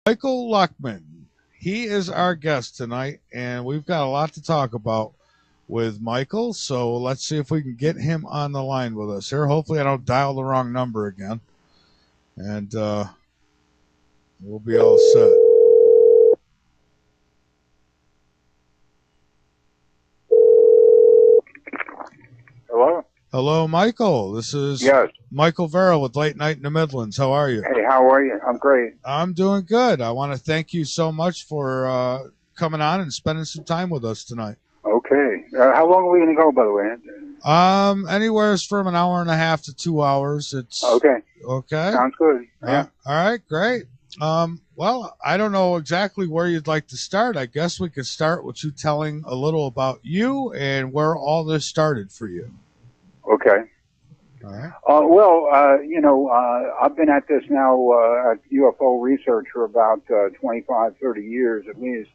Michael Luckman. He is our guest tonight, and we've got a lot to talk about with Michael. So let's see if we can get him on the line with us here. Hopefully, I don't dial the wrong number again, and we'll be all set. Hello? Hello, Michael. This is Yes. Michael Vera with Late Night in the Midlands. How are you? Hey, how are you? I'm great. I'm doing good. I want to thank you so much for coming on and spending some time with us tonight. Okay. How long are we going to go, by the way? Anywhere from an hour and a half to 2 hours. It's Okay. okay. Sounds good. Yeah. All right, great. Well, I don't know exactly where you'd like to start. I guess we could start with you telling a little about you and where all this started for you. Okay. All right. I've been at this now, at UFO research for about 25, 30 years at least.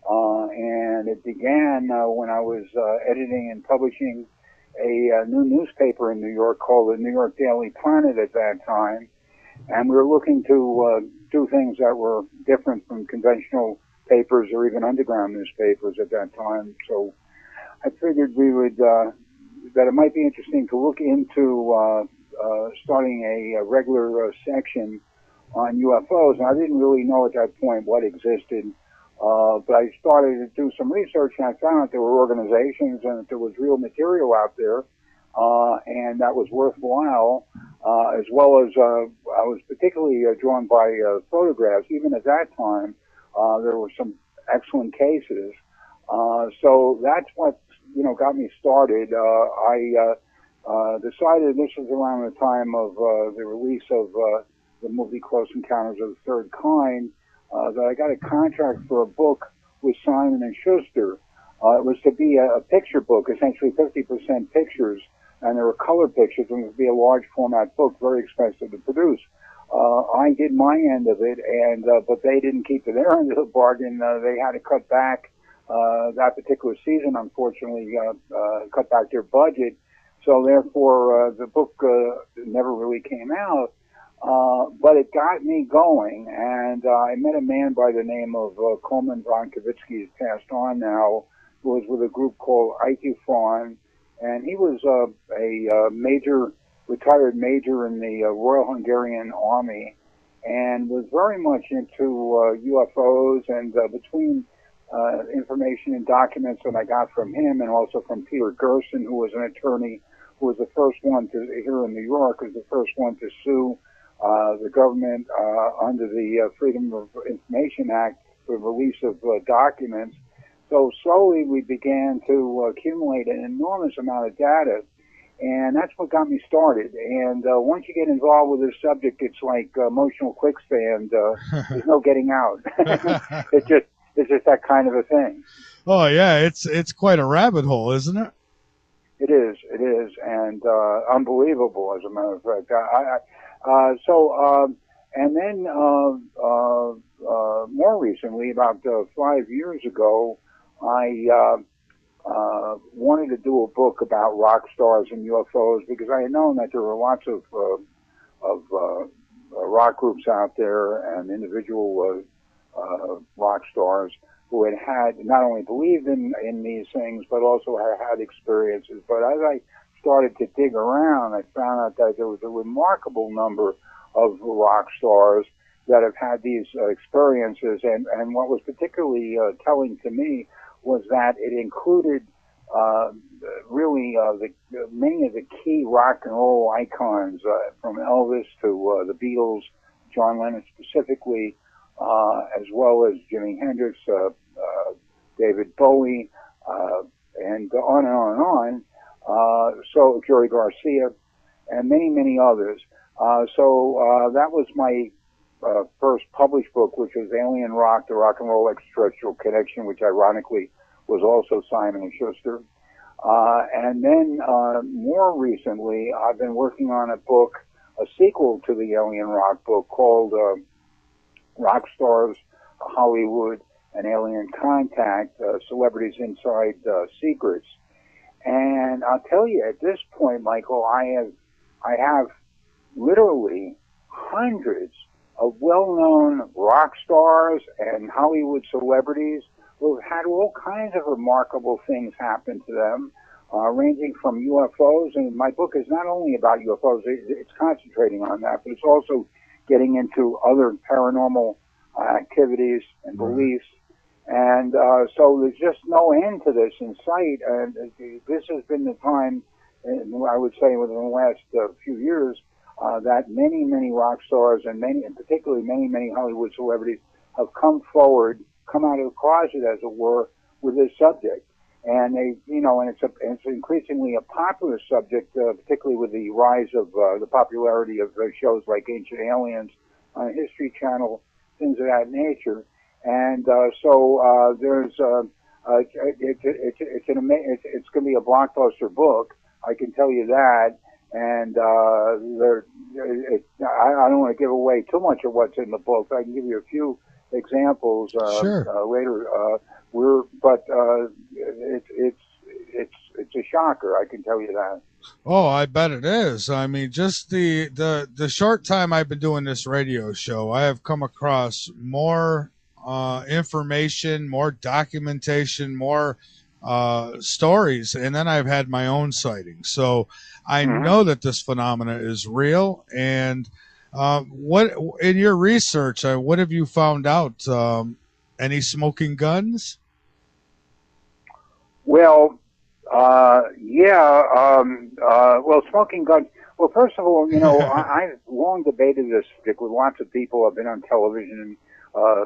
And it began when I was editing and publishing a new newspaper in New York called the New York Daily Planet at that time. And we were looking to do things that were different from conventional papers or even underground newspapers at that time. So I figured we would, that it might be interesting to look into starting a regular section on UFOs. And I didn't really know at that point what existed. But I started to do some research, and I found that there were organizations and that there was real material out there, and that was worthwhile, as well as I was particularly drawn by photographs. Even at that time, there were some excellent cases. So that's what got me started. I decided, this was around the time of the release of the movie Close Encounters of the Third Kind, that I got a contract for a book with Simon and Schuster. It was to be a picture book, essentially 50% pictures, and there were color pictures, and it would be a large format book, very expensive to produce. I did my end of it, and but they didn't keep to their end of the bargain. They had to cut back that particular season, unfortunately, cut back their budget. So therefore, the book never really came out. But it got me going, and I met a man by the name of Coleman von Kavitsky, who's passed on now, who was with a group called IQ-FON, and he was a retired major in the Royal Hungarian Army, and was very much into UFOs, and between information and documents that I got from him, and also from Peter Gerson, who was an attorney, who was the first one here in New York, was the first one to sue the government under the Freedom of Information Act for release of documents. So slowly we began to accumulate an enormous amount of data, and that's what got me started. And once you get involved with this subject, it's like emotional quicksand. There's no getting out. It's just that kind of a thing. Oh yeah, it's quite a rabbit hole, isn't it? It is, and unbelievable, as a matter of fact. And then more recently, about 5 years ago, I wanted to do a book about rock stars and UFOs, because I had known that there were lots of rock groups out there and individual rock stars who had not only believed in these things, but also had experiences. But as I started to dig around, I found out that there was a remarkable number of rock stars that have had these experiences. And what was particularly telling to me was that it included really many of the key rock and roll icons, from Elvis to the Beatles, John Lennon specifically, as well as Jimi Hendrix, David Bowie, and on and on and on. So Jerry Garcia, and many, many others. So that was my first published book, which was Alien Rock, The Rock and Roll Extraterrestrial Connection, which ironically was also Simon and Schuster. And then more recently, I've been working on a book, a sequel to the Alien Rock book, called Rock Stars, Hollywood, and Alien Contact, Celebrities Inside Secrets. And I'll tell you, at this point, Michael, I have literally hundreds of well-known rock stars and Hollywood celebrities who have had all kinds of remarkable things happen to them, ranging from UFOs. And my book is not only about UFOs, it's concentrating on that, but it's also getting into other paranormal activities and beliefs. And so there's just no end to this in sight. And this has been the time, I would say, within the last few years, that many rock stars and particularly many Hollywood celebrities have come forward, come out of the closet, as it were, with this subject. And and it's increasingly a popular subject, particularly with the rise of the popularity of shows like Ancient Aliens on History Channel, things of that nature. And so there's it's going to be a blockbuster book, I can tell you that. And I don't want to give away too much of what's in the book. I can give you a few examples later. It's a shocker, I can tell you that. Oh, I bet it is. I mean, just the short time I've been doing this radio show, I have come across more information, more documentation, more stories, and then I've had my own sightings. So I know that this phenomena is real. And what in your research, what have you found out? Any smoking guns? Well, well, smoking guns. Well, first of all, I've long debated this with lots of people. I've been on television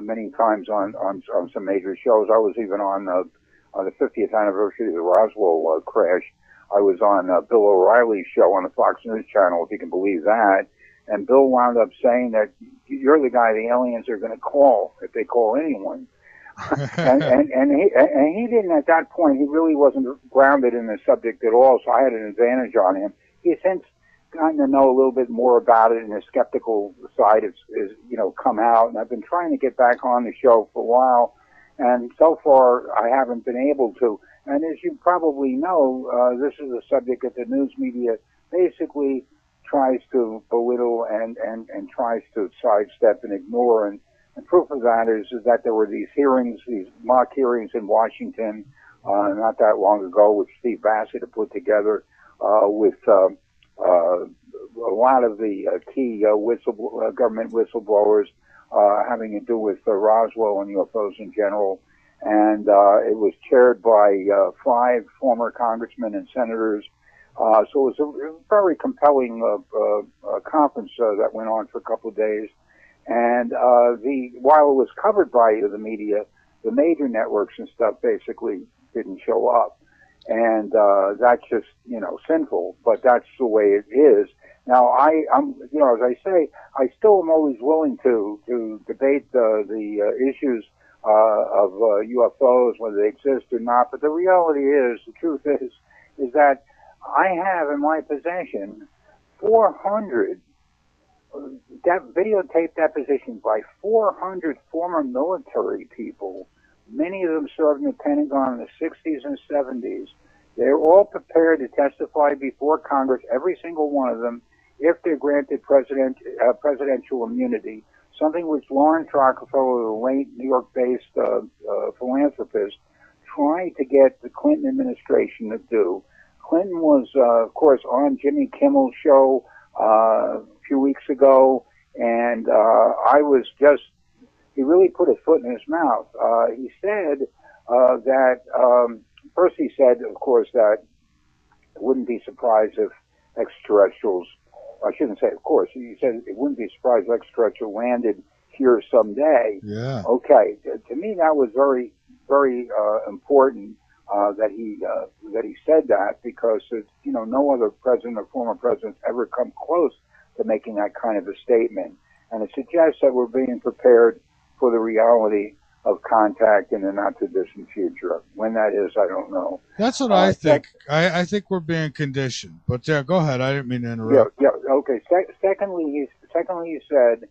many times on some major shows. I was even on the 50th anniversary of the Roswell crash. I was on Bill O'Reilly's show on the Fox News Channel, if you can believe that. And Bill wound up saying that you're the guy the aliens are going to call if they call anyone. and he didn't at that point. He really wasn't grounded in the subject at all, so I had an advantage on him. He's since gotten to know a little bit more about it, and his skeptical side is come out. And I've been trying to get back on the show for a while, and so far I haven't been able to. And as you probably know, this is a subject that the news media basically tries to belittle and tries to sidestep and ignore. And proof of that is that there were these hearings, these mock hearings in Washington not that long ago, which Steve Bassett had put together with a lot of the key government whistleblowers having to do with Roswell and UFOs in general. And it was chaired by 5 former congressmen and senators. So it was a very compelling conference that went on for a couple of days. And while it was covered by the media, the major networks and stuff basically didn't show up. And that's just, sinful, but that's the way it is. Now, I'm as I say, I still am always willing to debate the issues of UFOs, whether they exist or not. But the reality is, the truth is that I have in my possession 400 videotape depositions by 400 former military people. Many of them served in the Pentagon in the 60s and 70s. They're all prepared to testify before Congress, every single one of them, if they're granted presidential immunity, something which Lawrence Rockefeller, the late New York-based philanthropist, tried to get the Clinton administration to do. Clinton was, of course, on Jimmy Kimmel's show a few weeks ago, and he really put a foot in his mouth. He said first he said, of course, that it wouldn't be surprised if extraterrestrials, I shouldn't say of course, he said it wouldn't be surprised if extraterrestrials landed here someday. Yeah. Okay, to me that was very, very important that he said that, because no other president or former president ever come close to making that kind of a statement. And it suggests that we're being prepared for the reality of contact in the not-too-distant future. When that is, I don't know. That's what I think. I think we're being conditioned. But yeah, go ahead. I didn't mean to interrupt. Yeah. Okay. Secondly, he said,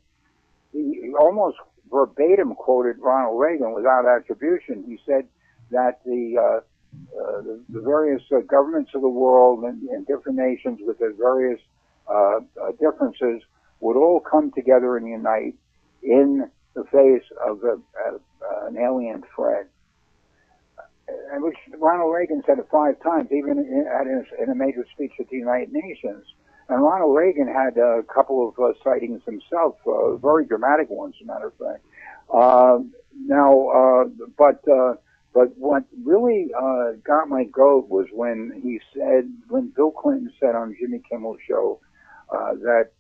he almost verbatim quoted Ronald Reagan without attribution. He said that the various governments of the world and different nations with their various differences would all come together and unite in the face of an alien threat, which Ronald Reagan said it 5 times, even in a major speech at the United Nations. And Ronald Reagan had a couple of sightings himself, very dramatic ones, as a matter of fact. But what really got my goat was when Bill Clinton said on Jimmy Kimmel's show that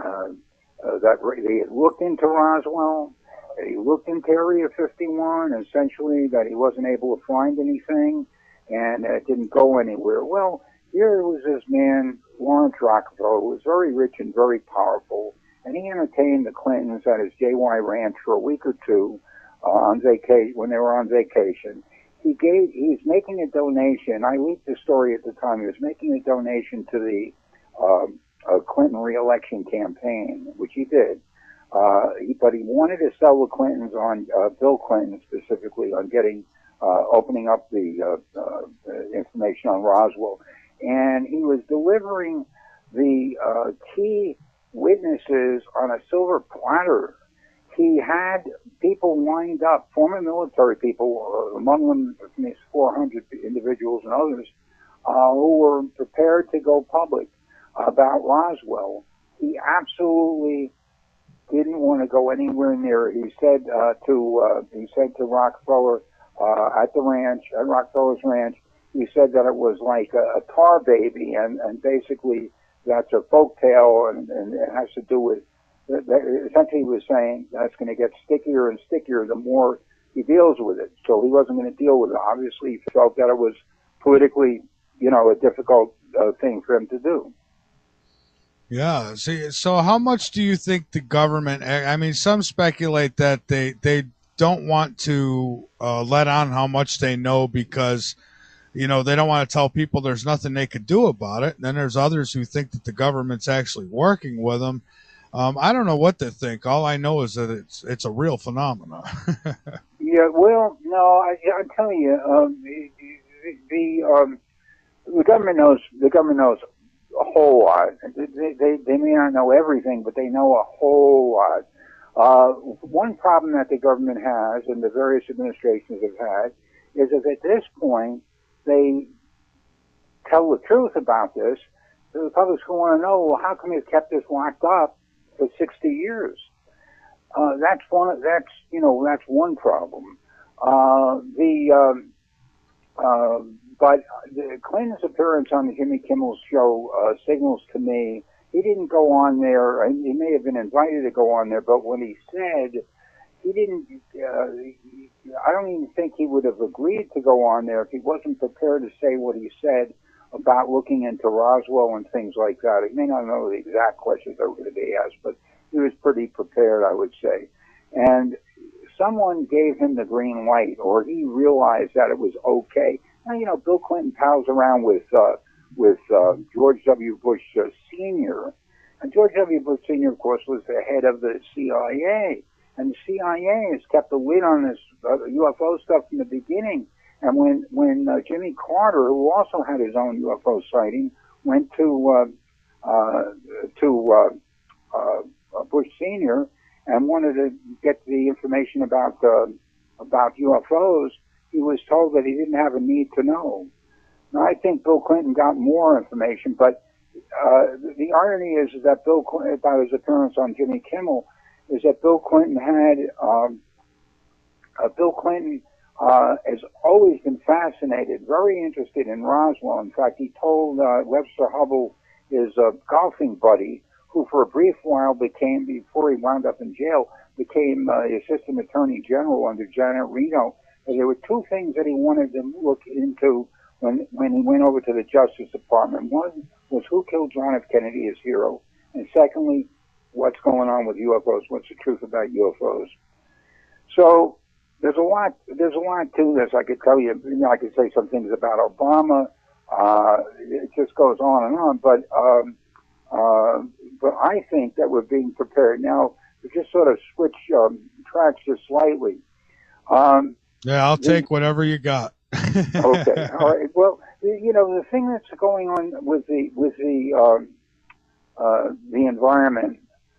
they had looked into Roswell, that he looked into Area 51, essentially that he wasn't able to find anything, and it didn't go anywhere. Well, here was this man, Lawrence Rockefeller, who was very rich and very powerful, and he entertained the Clintons at his JY Ranch for a week or two on vacation, when they were on vacation. He's making a donation. I leaked the story at the time. He was making a donation to the Clinton re-election campaign, which he did. But he wanted to sell the Clintons on Bill Clinton specifically on opening up the information on Roswell, and he was delivering the key witnesses on a silver platter. He had people lined up, former military people, among them these 400 individuals and others, who were prepared to go public about Roswell. He absolutely didn't want to go anywhere near. He said to Rockefeller at Rockefeller's ranch, he said that it was like a tar baby, and basically that's a folk tale, and it has to do with. Essentially, he was saying that's going to get stickier and stickier the more he deals with it. So he wasn't going to deal with it. Obviously, he felt that it was politically, a difficult thing for him to do. Yeah. See, so how much do you think the government? I mean, some speculate that they don't want to let on how much they know because, they don't want to tell people there's nothing they could do about it. And then there's others who think that the government's actually working with them. I don't know what to think. All I know is that it's a real phenomenon. Yeah, well, no, I'm telling you, the government knows. The government knows a whole lot. They may not know everything, but they know a whole lot. One problem that the government has, and the various administrations have had, is that at this point they tell the truth about this. The public's going to want to know, well, how come you've kept this locked up for 60 years? That's one problem. But the Clinton's appearance on the Jimmy Kimmel show signals to me he didn't go on there. He may have been invited to go on there, but when he said he didn't, I don't even think he would have agreed to go on there if he wasn't prepared to say what he said about looking into Roswell and things like that. He may not know the exact questions that were going to be asked, but he was pretty prepared, I would say. And someone gave him the green light, or he realized that it was okay. Now, Bill Clinton pals around with George W. Bush Sr., and George W. Bush Sr., of course, was the head of the CIA, and the CIA has kept a lid on this UFO stuff from the beginning. And when Jimmy Carter, who also had his own UFO sighting, went to Bush Sr. and wanted to get the information about UFOs, he was told that he didn't have a need to know. Now, I think Bill Clinton got more information, but the irony is that Bill Clinton, about his appearance on Jimmy Kimmel, is that Bill Clinton has always been fascinated, very interested in Roswell. In fact, he told Webster Hubbell, his golfing buddy, who for a brief while before he wound up in jail, became the Assistant Attorney General under Janet Reno. And there were two things that he wanted to look into when he went over to the Justice Department. One was who killed John F. Kennedy, his hero, and secondly, what's going on with UFOs, what's the truth about UFOs. So there's a lot to this. I could tell you, I could say some things about Obama. It just goes on and on, but I think that we're being prepared. Now, to just sort of switch tracks just slightly. Yeah, I'll take whatever you got. Okay, all right. Well, the thing that's going on with the environment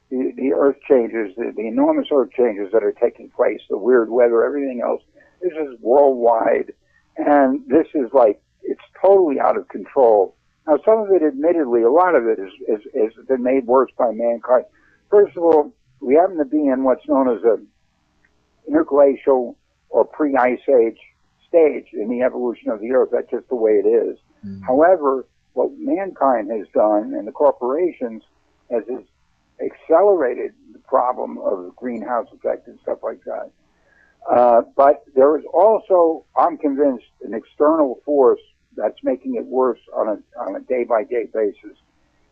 the earth changes, the enormous earth changes that are taking place, the weird weather, everything else. This is worldwide, and this is like, it's totally out of control. Now, some of it, admittedly, a lot of it is been made worse by mankind. First of all, we happen to be in what's known as a interglacial or pre-ice age stage in the evolution of the earth. That's just the way it is. Mm-hmm. However, what mankind has done, and the corporations, has accelerated the problem of greenhouse effect and stuff like that. But there is also, I'm convinced, an external force that's making it worse on a day-by-day basis.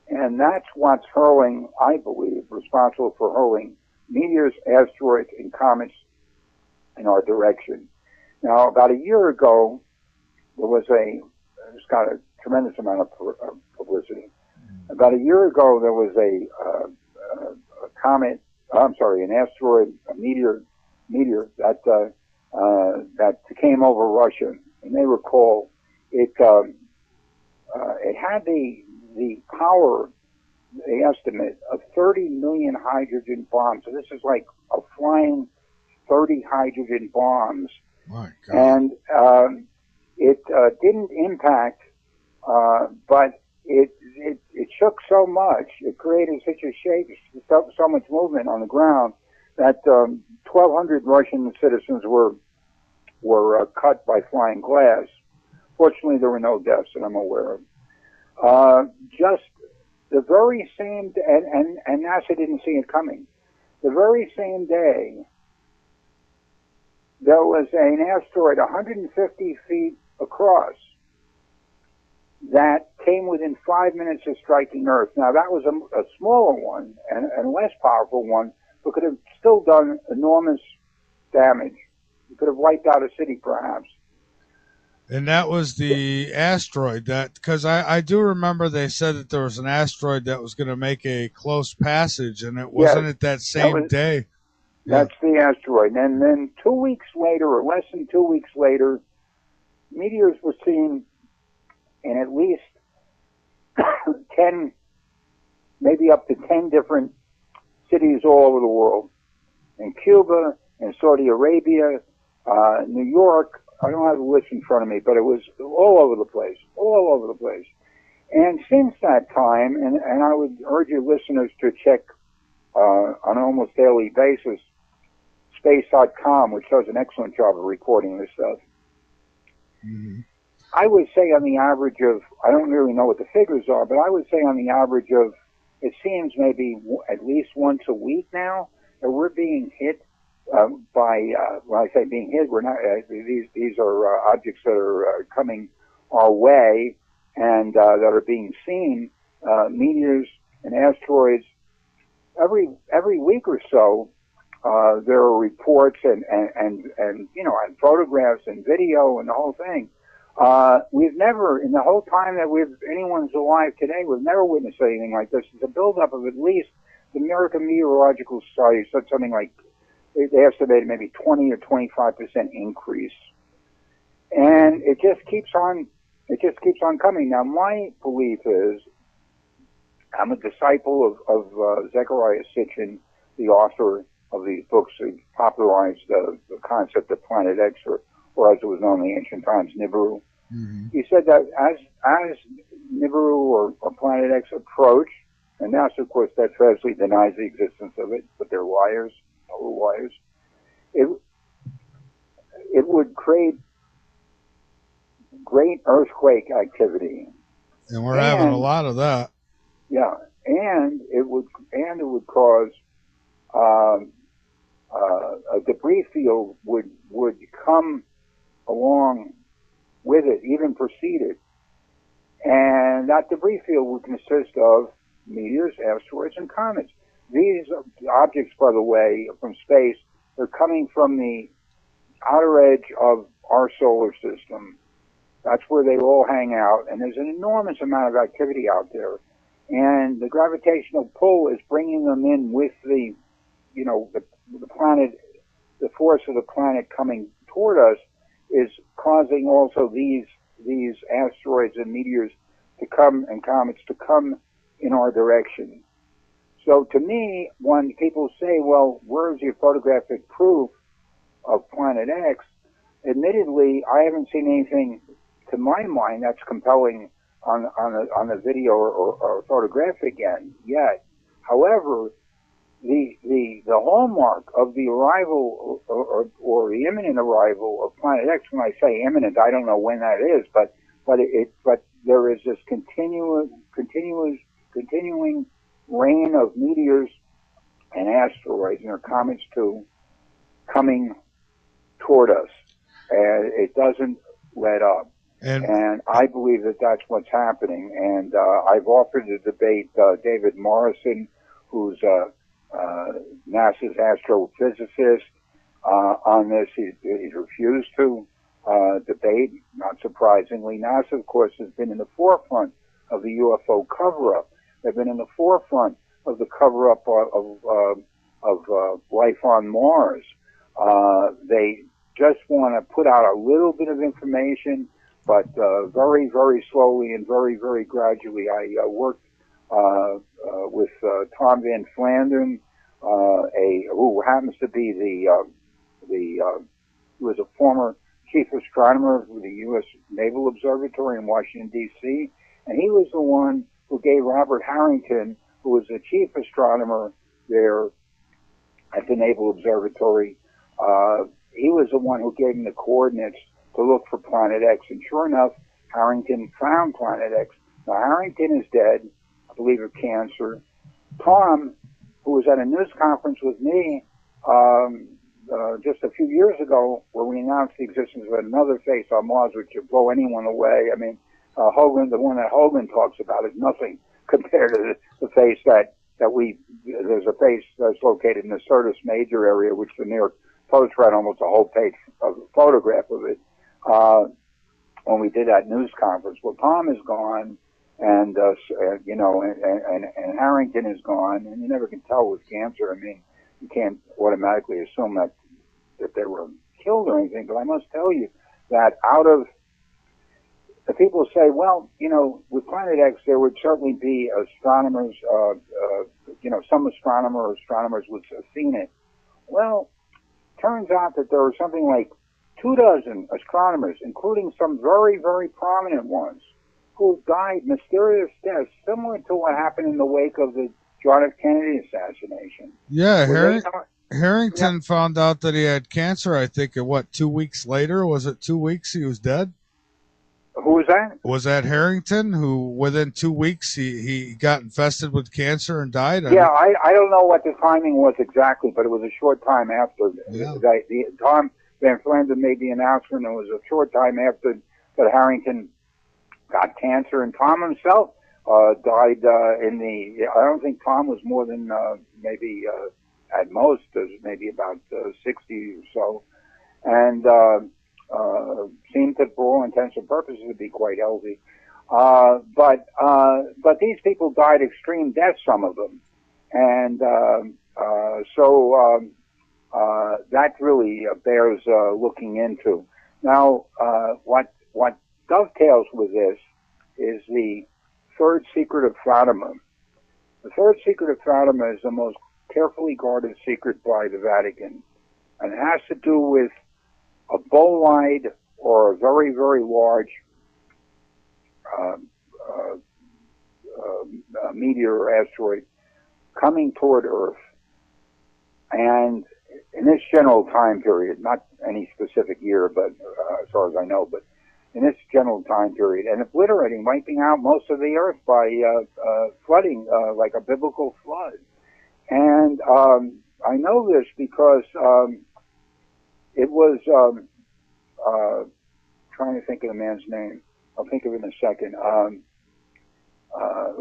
And that's what's hurling, I believe, responsible for hurling meteors, asteroids, and comets in our direction. Now, about a year ago, it's got a tremendous amount of publicity. About a year ago, there was a comet, an asteroid, a meteor that came over Russia. And they recall it had the power, they estimate, of 30 million hydrogen bombs. So this is like a flying 30 hydrogen bombs. My God. And it didn't impact, but it shook so much, it created such a shake, so much movement on the ground that 1,200 Russian citizens were cut by flying glass. Fortunately, there were no deaths that I'm aware of. Just the very same, and NASA didn't see it coming. The very same day, there was an asteroid 150 feet across that came within 5 minutes of striking Earth. Now, that was a smaller one and a less powerful one, but could have still done enormous damage. It could have wiped out a city, perhaps. And that was the asteroid because I do remember they said that there was an asteroid that was going to make a close passage, and it wasn't it that same day. That's the asteroid. And then 2 weeks later, or less than 2 weeks later, meteors were seen in at least 10, maybe up to 10 different cities all over the world. In Cuba, in Saudi Arabia, New York. I don't have the list in front of me, but it was all over the place. And since that time, and I would urge your listeners to check on an almost daily basis, space.com, which does an excellent job of recording this stuff. Mm-hmm. I would say on the average of, I don't really know what the figures are, but I would say on the average of, it seems maybe at least once a week now, that we're being hit by, when I say being hit, we're not, these are objects that are coming our way and that are being seen, meteors and asteroids. Every week or so, there are reports and and photographs and video and the whole thing. We've never, in the whole time that anyone's alive today, we've never witnessed anything like this. It's a buildup of at least, the American Meteorological Society said something like, they estimated maybe 20 or 25% increase. And it just keeps on coming. Now, my belief is, I'm a disciple of Zecharia Sitchin, the author of these books who popularized the concept of Planet X, or as it was known in the ancient times, Nibiru. Mm-hmm. He said that as Nibiru or Planet X approach, and NASA, of course, steadfastly denies the existence of it, but they're liars, total liars, it would create great earthquake activity. And we're having a lot of that. Yeah, and it would cause a debris field would come along with it, even precede it, and that debris field would consist of meteors, asteroids, and comets. These objects, by the way, from space, they're coming from the outer edge of our solar system. That's where they all hang out, and there's an enormous amount of activity out there. And the gravitational pull is bringing them in with the planet, the force of the planet coming toward us is causing also these asteroids and meteors to come, and comets to come in our direction. So to me, when people say, well, where's your photographic proof of Planet X? Admittedly, I haven't seen anything to my mind that's compelling on the video or photographic end yet. However, the hallmark of the arrival or the imminent arrival of Planet X, when I say imminent, I don't know when that is, but there is this continuing rain of meteors and asteroids, and there are comets too, coming toward us, and it doesn't let up. And I believe that that's what's happening. And I've offered to debate David Morrison, who's NASA's astrophysicist, on this. He's refused to debate, not surprisingly. NASA, of course, has been in the forefront of the UFO cover-up. They've been in the forefront of the cover-up of life on Mars. They just want to put out a little bit of information, but very, very slowly and very, very gradually. I worked with Tom Van Flandern, who happens to be he was a former chief astronomer of the U.S. Naval Observatory in Washington, D.C., and he was the one who gave Robert Harrington, who was the chief astronomer there at the Naval Observatory, he was the one who gave him the coordinates to look for Planet X. And sure enough, Harrington found Planet X. Now, Harrington is dead, I believe of cancer. Tom, who was at a news conference with me just a few years ago, where we announced the existence of another face on Mars, which would blow anyone away. I mean, Hogan, the one that Hogan talks about, is nothing compared to the face there's a face that's located in the Syrtis Major area, which the New York Post ran almost a whole page of a photograph of it when we did that news conference. Well, Tom is gone, and and Harrington is gone, and you never can tell with cancer. I mean, you can't automatically assume that they were killed or anything, but I must tell you that out of the people say, well, with Planet X, there would certainly be astronomers, some astronomers would have seen it. Well, turns out that there were something like 24 astronomers, including some very, very prominent ones, who died mysterious deaths, similar to what happened in the wake of the John F. Kennedy assassination. Yeah, Harrington found out that he had cancer, I think, 2 weeks later? Was it 2 weeks he was dead? Who was that? Was that Harrington, who within 2 weeks he got infested with cancer and died? I don't know what the timing was exactly, but it was a short time after. Yeah. Tom Van Flandern made the announcement, and it was a short time after that Harrington got cancer, and Tom himself died I don't think Tom was more than maybe at most maybe about 60 or so, and seemed to, for all intents and purposes, to be quite healthy. But these people died extreme deaths, some of them, and that really bears looking into. Now, what dovetails with this is the third secret of Fatima. The third secret of Fatima is the most carefully guarded secret by the Vatican, and it has to do with a bolide or a very, very large meteor or asteroid coming toward Earth. And in this general time period, not any specific year, but as far as I know, but in this general time period, and obliterating, wiping out most of the Earth by flooding, like a biblical flood. And I know this because it was, trying to think of the man's name. I'll think of it in a second.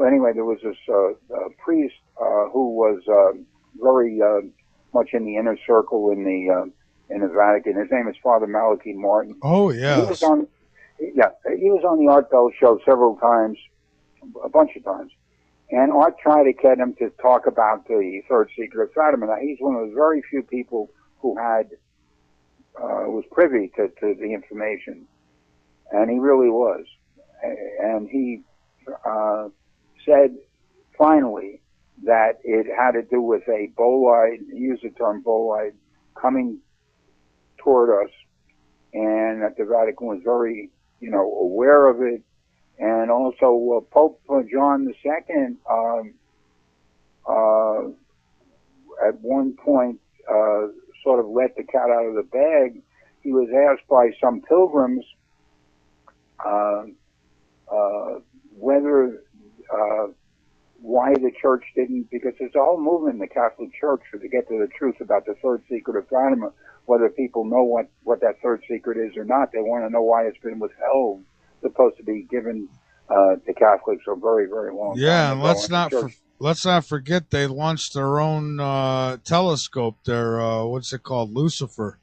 Anyway, there was this priest who was very much in the inner circle in the Vatican. His name is Father Malachi Martin. Oh, yes. He was on the Art Bell show several times, a bunch of times. And Art tried to get him to talk about the third secret of Fatima. Now, he's one of the very few people who was privy to the information. And he really was. And he said, finally, that that it had to do with a bolide, he used the term bolide, coming toward us, and that the Vatican was very, aware of it. And also Pope John II, at one point, sort of let the cat out of the bag. He was asked by some pilgrims whether why the church didn't, because there's a whole movement in the Catholic Church to get to the truth about the third secret of Fatima, whether people know what that third secret is or not. They want to know why it's been withheld. It's supposed to be given to Catholics a very, very long time. Yeah, and let's not forget they launched their own telescope there. What's it called? Lucifer.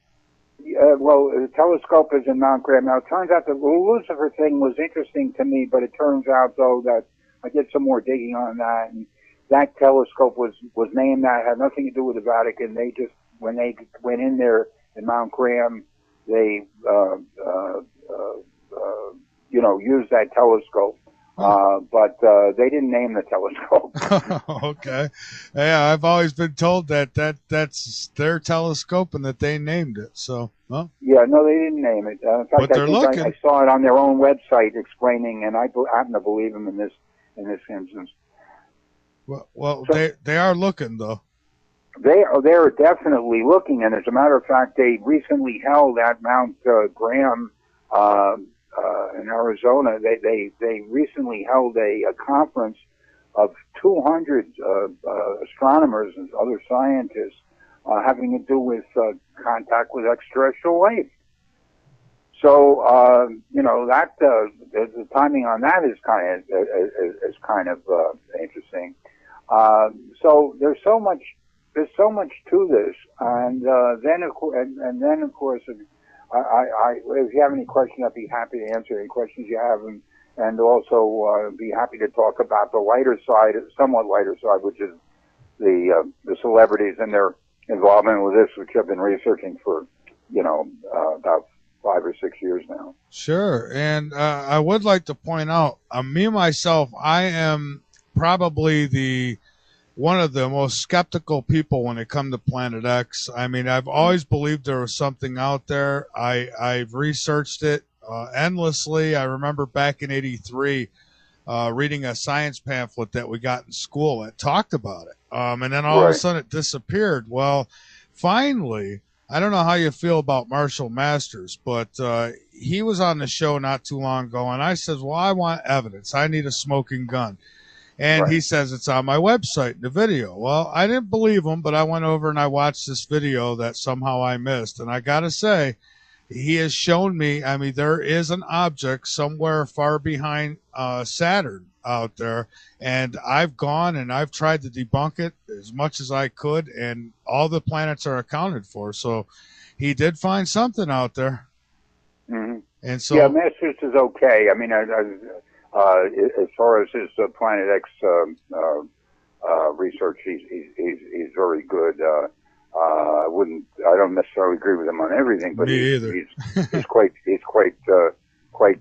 Well, the telescope is in Mount Graham. Now, it turns out the Lucifer thing was interesting to me, but it turns out, though, that I did some more digging on that, and that telescope was named that. It had nothing to do with the Vatican. They just, when they went in there in Mount Graham, they, used that telescope. But they didn't name the telescope. Okay. Yeah, I've always been told that's their telescope and that they named it. So, well. Yeah, no, they didn't name it. In fact, I saw it on their own website explaining, and I happen to believe them in this instance. Well, so, they are looking, though. They're definitely looking, and as a matter of fact, they recently held at Mount Graham in Arizona. They recently held a conference of 200 astronomers and other scientists having to do with contact with extraterrestrial life. So that the timing on that is kind of interesting. So there's so much to this, and then of course. If you have any questions, I'd be happy to answer any questions you have, and also be happy to talk about the lighter side, somewhat lighter side, which is the celebrities and their involvement with this, which I've been researching for, about 5 or 6 years now. Sure, and I would like to point out, me myself, I am probably one of the most skeptical people when it comes to Planet X. I mean, I've always believed there was something out there. I've researched it endlessly. I remember back in '83 reading a science pamphlet that we got in school that talked about it. And then all of a sudden it disappeared. Well, finally, I don't know how you feel about Marshall Masters, but he was on the show not too long ago, and I said, well, I want evidence. I need a smoking gun. And he says it's on my website, the video. Well, I didn't believe him, but I went over and I watched this video that somehow I missed. And I got to say, he has shown me, I mean, there is an object somewhere far behind Saturn out there. And I've gone and I've tried to debunk it as much as I could. And all the planets are accounted for. So he did find something out there. Mm-hmm. And so, yeah, Masters is okay. I mean, as far as his Planet X research, he's very good. I don't necessarily agree with him on everything, but he's quite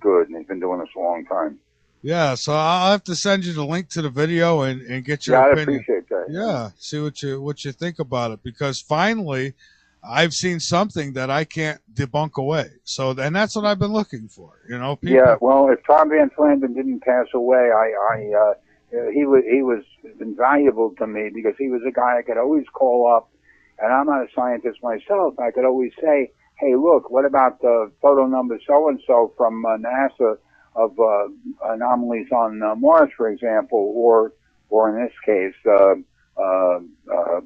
good, and he's been doing this a long time. Yeah, so I'll have to send you the link to the video and get your opinion. I appreciate that. Yeah, see what you think about it, because finally I've seen something that I can't debunk away. So, and that's what I've been looking for, people. Yeah, well, if Tom Van Flandern didn't pass away, he was invaluable to me, because he was a guy I could always call up, and I'm not a scientist myself. I could always say, hey, look, what about the photo number so-and-so from NASA of anomalies on Mars, for example, or in this case,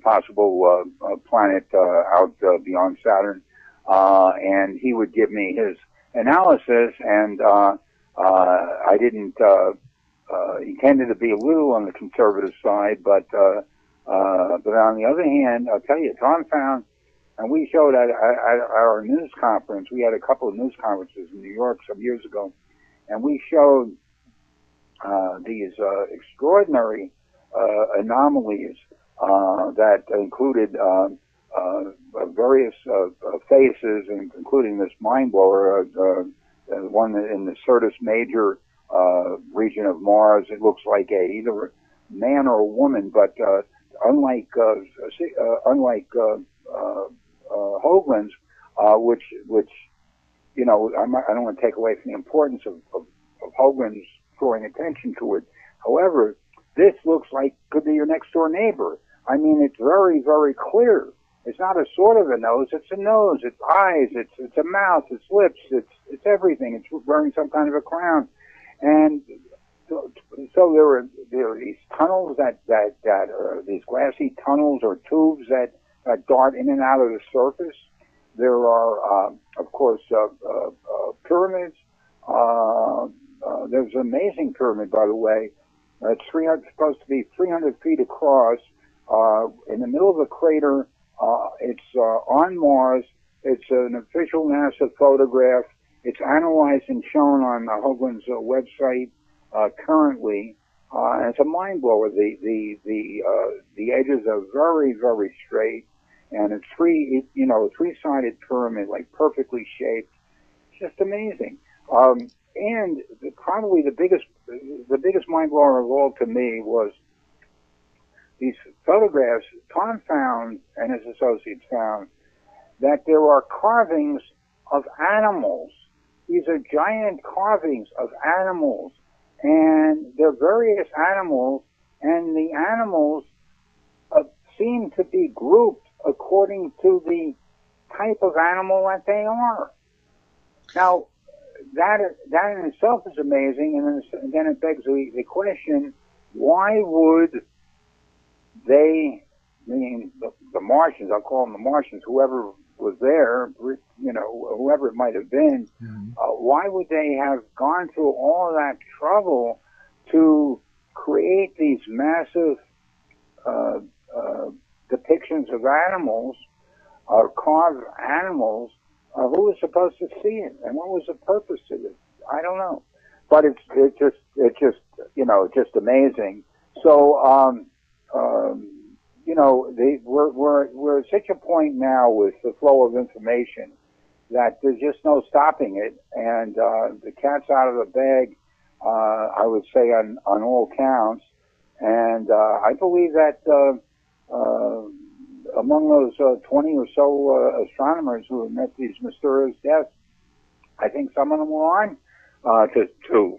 possible planet out beyond Saturn, and he would give me his analysis, and I didn't. He tended to be a little on the conservative side, but on the other hand, I'll tell you, Tom found, and we showed at our news conference. We had a couple of news conferences in New York some years ago, and we showed these extraordinary anomalies that included various faces, including this mind blower, one in the Syrtis Major region of Mars. It looks like either man or a woman, but unlike Hoagland's, which you know, I don't want to take away from the importance of Hoagland's drawing attention to it. However, this looks like could be your next door neighbor. I mean, it's very, very clear. It's not a sort of a nose. It's a nose. It's eyes. It's a mouth. It's lips. It's everything. It's wearing some kind of a crown. And so there are these tunnels that are these glassy tunnels or tubes that dart in and out of the surface. There are, of course, pyramids. There's an amazing pyramid, by the way. It's supposed to be 300 feet across. In the middle of a crater. It's on Mars. It's an official NASA photograph. It's analyzed and shown on Hoagland's website currently. And it's a mind blower. The edges are very, very straight, and it's three-sided pyramid, like perfectly shaped. It's just amazing. And probably the biggest mind blower of all to me was these photographs. Tom found, and his associates found, that there are carvings of animals. These are giant carvings of animals, and they're various animals, and the animals seem to be grouped according to the type of animal that they are. Now, that in itself is amazing, and then it begs the question, why would they, meaning the Martians, I'll call them the Martians, whoever was there, whoever it might have been, why would they have gone through all of that trouble to create these massive depictions of animals, or carved animals? Who was supposed to see it, and what was the purpose of it? I don't know, but it's just amazing. So, we're at such a point now with the flow of information that there's just no stopping it, and the cat's out of the bag, I would say, on all counts. And I believe that among those 20 or so astronomers who have met these mysterious deaths, I think some of them were on to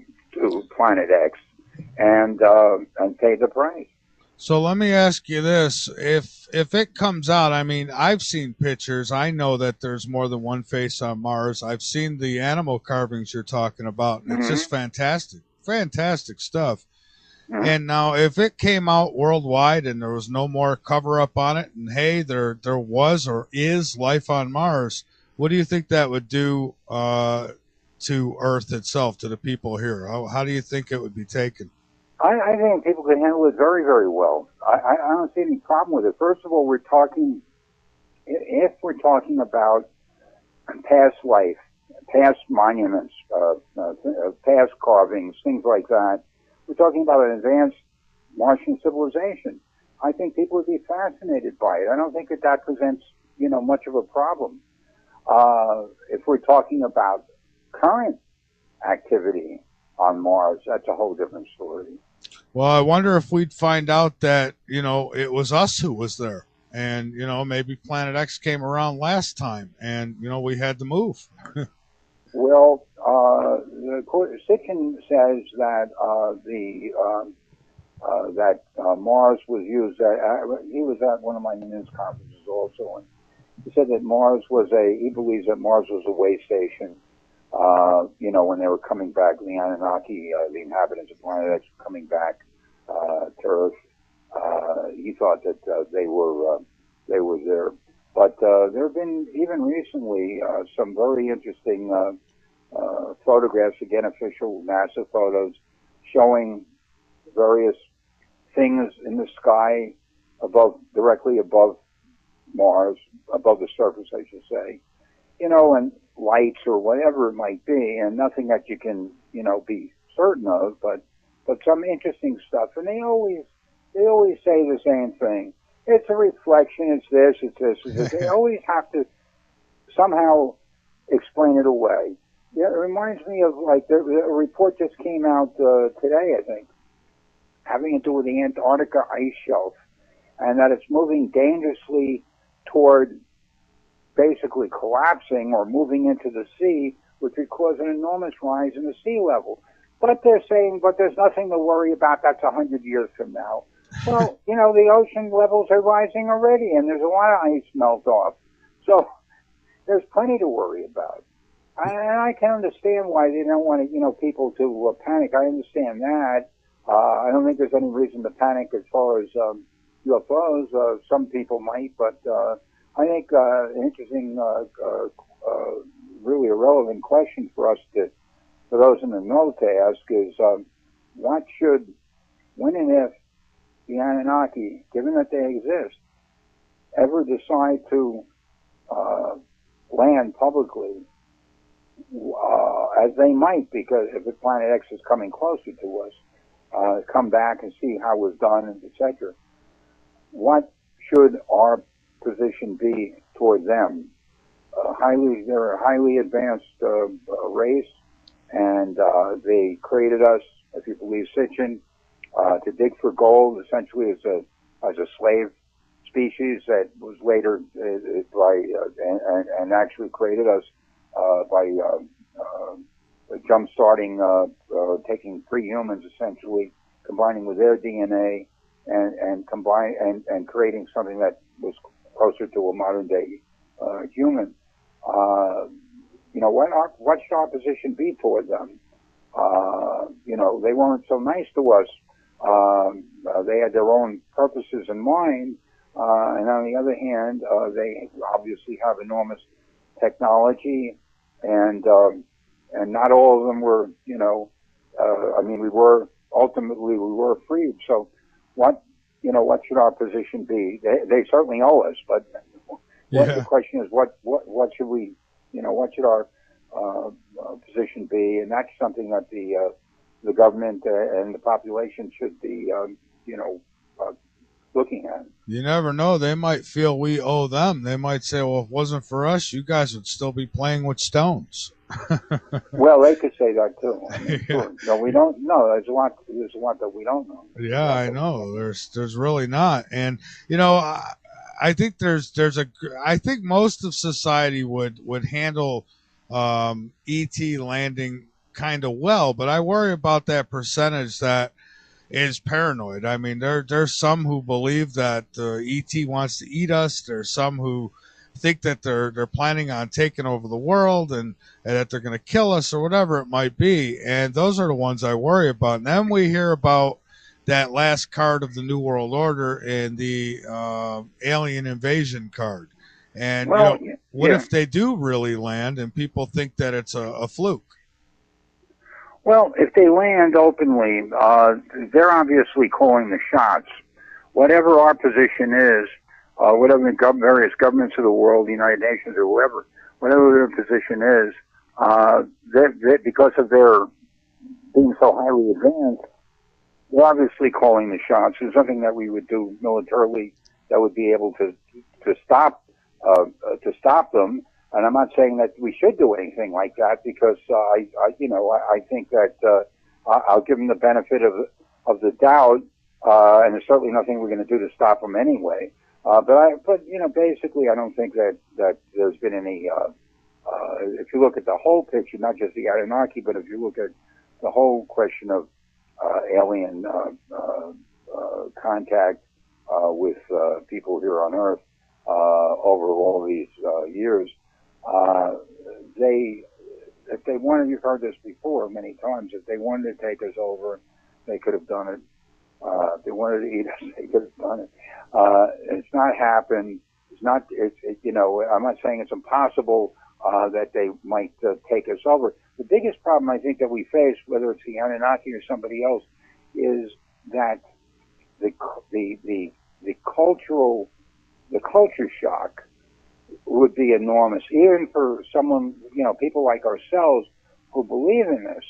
Planet X and paid the price. So let me ask you this: if it comes out, I mean, I've seen pictures. I know that there's more than one face on Mars. I've seen the animal carvings you're talking about, and it's just fantastic stuff. And now, if it came out worldwide and there was no more cover up on it, and hey, there was or is life on Mars, what do you think that would do to Earth itself, to the people here? How do you think it would be taken? I think people can handle it very, very well. I don't see any problem with it. First of all, if we're talking about past life, past monuments, past carvings, things like that, we're talking about an advanced Martian civilization. I think people would be fascinated by it. I don't think that presents, much of a problem. If we're talking about current activity on Mars, that's a whole different story. Well, I wonder if we'd find out that, it was us who was there. And, maybe Planet X came around last time and, we had to move. Well, Sitchin says that Mars was used. He was at one of my news conferences also, and he said that he believes that Mars was a way station. When they were coming back, the Anunnaki, the inhabitants of Planet X were coming back to Earth. He thought that they were there. But there have been, even recently, some very interesting photographs, again, official NASA photos, showing various things in the sky directly above Mars, above the surface, I should say, and lights or whatever it might be, and nothing that you can, be certain of, but some interesting stuff. And they always say the same thing. It's a reflection, it's this, it's this, it's this. They always have to somehow explain it away. Yeah, it reminds me of, like, a report just came out today, I think, having to do with the Antarctica ice shelf, and that it's moving dangerously toward basically collapsing or moving into the sea, which would cause an enormous rise in the sea level. But they're saying, but there's nothing to worry about. That's 100 years from now. Well, you know, the ocean levels are rising already, and there's a lot of ice melt off. So there's plenty to worry about. And I can understand why they don't want to, you know, people to panic. I understand that. I don't think there's any reason to panic as far as UFOs. Some people might, but I think an interesting, really irrelevant question for us for those in the know to ask is, when and if the Anunnaki, given that they exist, ever decide to land publicly, as they might, because if the Planet X is coming closer to us, come back and see how it was done, and etc. What should our position be toward them? They're a highly advanced race, and they created us, if you believe Sitchin, to dig for gold, essentially as a slave species that was later and actually created us by jump-starting, taking pre-humans essentially, combining with their DNA and creating something that was closer to a modern-day human. You know, what should our position be toward them? You know, they weren't so nice to us. They had their own purposes in mind, and on the other hand, they obviously have enormous technology, and not all of them were, you know, I mean, we were freed. So what should our position be? They certainly owe us, but the question is, what should we, you know, what should our position be? And that's something that the government and the population should be, you know, looking at. You never know. They might feel we owe them. They might say, well, if it wasn't for us, you guys would still be playing with stones. Well, they could say that too. I mean, sure. No, we don't know. There's a lot that we don't know. Yeah, I know. There's really not. And, you know, I think I think most of society would handle ET landing kind of well, but I worry about that percentage that is paranoid. I mean, there's some who believe that ET wants to eat us. There's some who think that they're planning on taking over the world and that they're going to kill us or whatever it might be. And those are the ones I worry about. And then we hear about that last card of the New World Order and the alien invasion card. And well, you know, what if they do really land and people think that it's a fluke? Well, if they land openly, they're obviously calling the shots. Whatever our position is, whatever the various governments of the world, the United Nations or whoever, whatever their position is, they're, because of their being so highly advanced, they're obviously calling the shots. There's nothing that we would do militarily that would be able to stop them. And I'm not saying that we should do anything like that, because I think that I'll give them the benefit of the doubt, and there's certainly nothing we're going to do to stop them anyway. But you know, basically, I don't think that there's been any. If you look at the whole picture, not just the Anunnaki, but if you look at the whole question of alien contact with people here on Earth over all these years. If they wanted, you've heard this before many times, if they wanted to take us over, they could have done it. If they wanted to eat us, they could have done it. It's not happened. You know, I'm not saying it's impossible that they might take us over. The biggest problem I think that we face, whether it's the Anunnaki or somebody else, is that the culture shock would be enormous, even for someone, you know, people like ourselves who believe in this.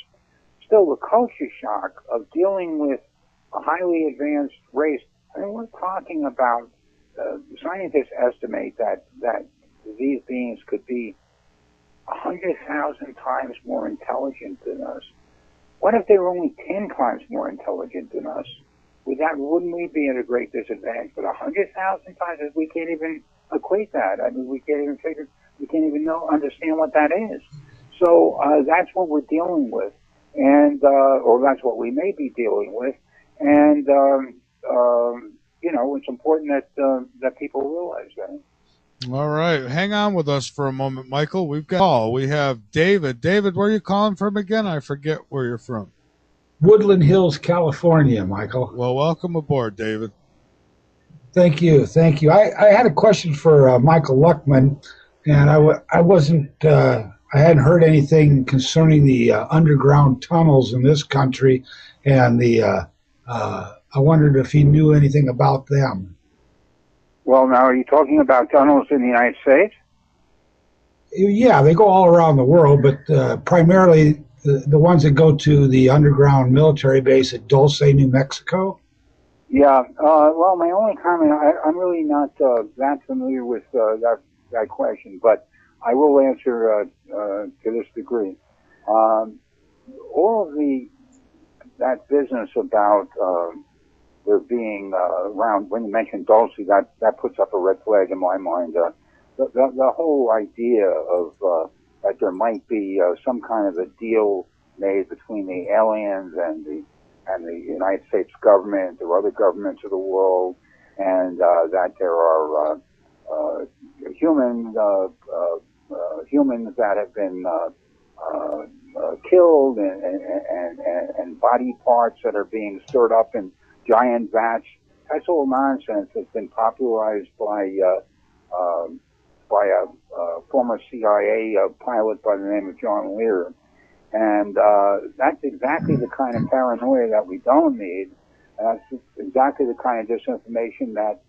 Still, the culture shock of dealing with a highly advanced race. I mean, we're talking about scientists estimate that these beings could be 100,000 times more intelligent than us. What if they were only 10 times more intelligent than us? wouldn't we be at a great disadvantage? But 100,000 times, we can't even equate that. I mean, we can't even understand what that is. So that's what we're dealing with, and or that's what we may be dealing with, and it's important that people realize that. All right, hang on with us for a moment, Michael. We have David. David, where are you calling from again? I forget where you're from. Woodland Hills, California, Michael. Well, welcome aboard, David. Thank you. I had a question for Michael Luckman, and I hadn't heard anything concerning the underground tunnels in this country, and I wondered if he knew anything about them. Well, now, are you talking about tunnels in the United States? Yeah, they go all around the world, but primarily the ones that go to the underground military base at Dulce, New Mexico. Yeah. Well, my only comment, I'm really not that familiar with that question, but I will answer to this degree. All of that business about there being around, when you mentioned Dulce, that puts up a red flag in my mind. The whole idea of that there might be some kind of a deal made between the aliens and the United States government or other governments of the world, and that there are humans that have been killed and body parts that are being stirred up in giant vats. That's all nonsense. It's been popularized by a former CIA pilot by the name of John Lear. And that's exactly the kind of paranoia that we don't need. That's exactly the kind of disinformation that,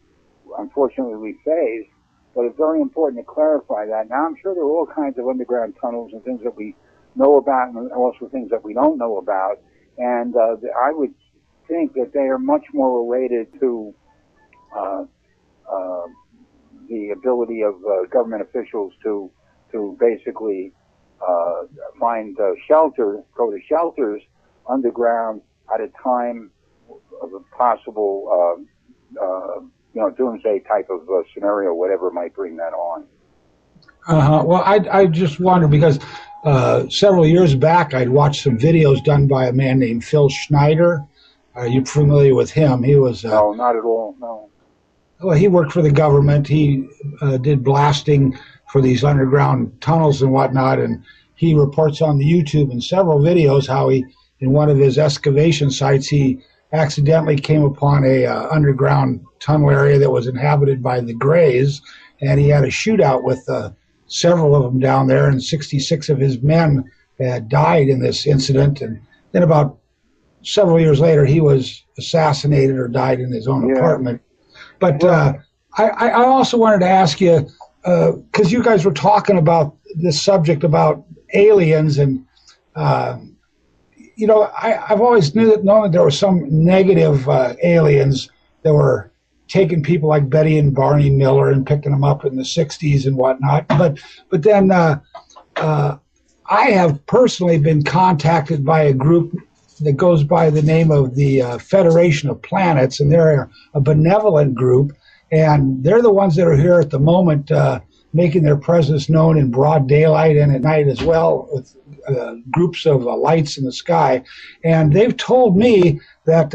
unfortunately, we face. But it's very important to clarify that. Now, I'm sure there are all kinds of underground tunnels and things that we know about, and also things that we don't know about. And I would think that they are much more related to the ability of government officials to basically find shelter, go to shelters underground at a time of a possible, doomsday type of scenario, whatever might bring that on. Well, I just wonder because several years back I'd watched some videos done by a man named Phil Schneider. Are you familiar with him? He was no, not at all. No. Well, he worked for the government. He did blasting for these underground tunnels and whatnot, and he reports on the YouTube in several videos how he, in one of his excavation sites, he accidentally came upon a underground tunnel area that was inhabited by the Greys, and he had a shootout with several of them down there, and 66 of his men had died in this incident. And then about several years later, he was assassinated or died in his own apartment. But I also wanted to ask you, because you guys were talking about this subject about aliens, and I've always known that there were some negative aliens that were taking people like Betty and Barney Miller and picking them up in the 60s and whatnot. But then I have personally been contacted by a group that goes by the name of the Federation of Planets, and they're a benevolent group, and they're the ones that are here at the moment making their presence known in broad daylight and at night as well, with groups of lights in the sky. And they've told me that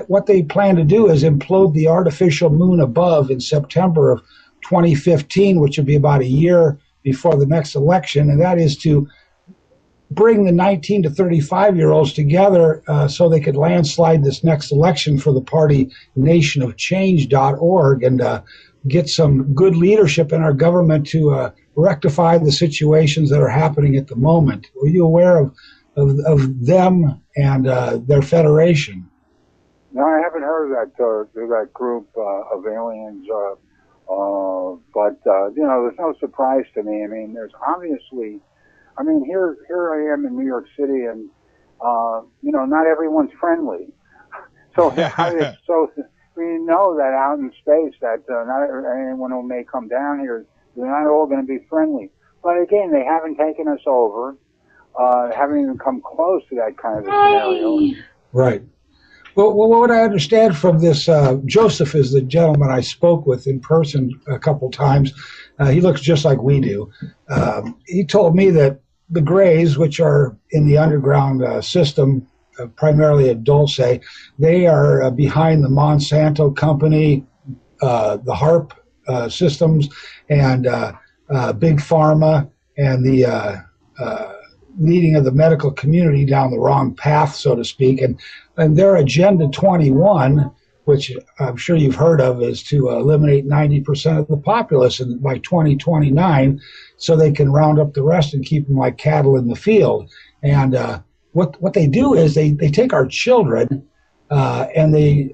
what they plan to do is implode the artificial moon above in September of 2015, which would be about a year before the next election, and that is to bring the 19 to 35-year-olds together so they could landslide this next election for the party nationofchange.org and get some good leadership in our government to rectify the situations that are happening at the moment. Were you aware of them and their federation? No, I haven't heard of that group of aliens, but there's no surprise to me. I mean, there's obviously, here I am in New York City, and not everyone's friendly. So we know that out in space that not anyone who may come down here, they're not all going to be friendly. But again, they haven't taken us over, haven't even come close to that kind of a scenario. Right. Well, what I understand from this, Joseph is the gentleman I spoke with in person a couple times. He looks just like we do. He told me that the Greys, which are in the underground system, primarily at Dulce, they are behind the Monsanto company, the HARP systems, and Big Pharma, and the leading of the medical community down the wrong path, so to speak. And their Agenda 21, which I'm sure you've heard of, is to eliminate 90% of the populace by 2029 so they can round up the rest and keep them like cattle in the field. And what they do is they take our children, and they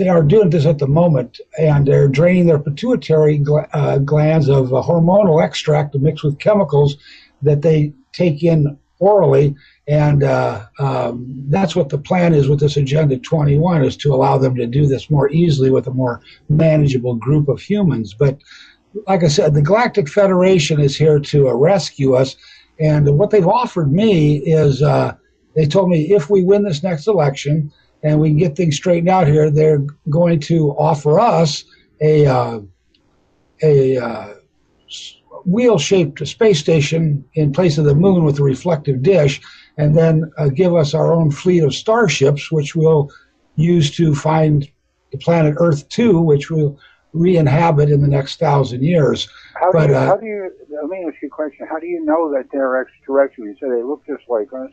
are doing this at the moment, and they're draining their pituitary glands of hormonal extract mixed with chemicals that they take in orally, and that's what the plan is with this Agenda 21, is to allow them to do this more easily with a more manageable group of humans. But like I said, the Galactic Federation is here to rescue us, and what they've offered me is, they told me if we win this next election and we can get things straightened out here, they're going to offer us a wheel-shaped space station in place of the moon with a reflective dish, and then give us our own fleet of starships, which we'll use to find the planet Earth 2, which we'll re-inhabit in the next 1,000 years. How do you, let me ask you a question. How do you know that they're extraterrestrial? You say they look just like us.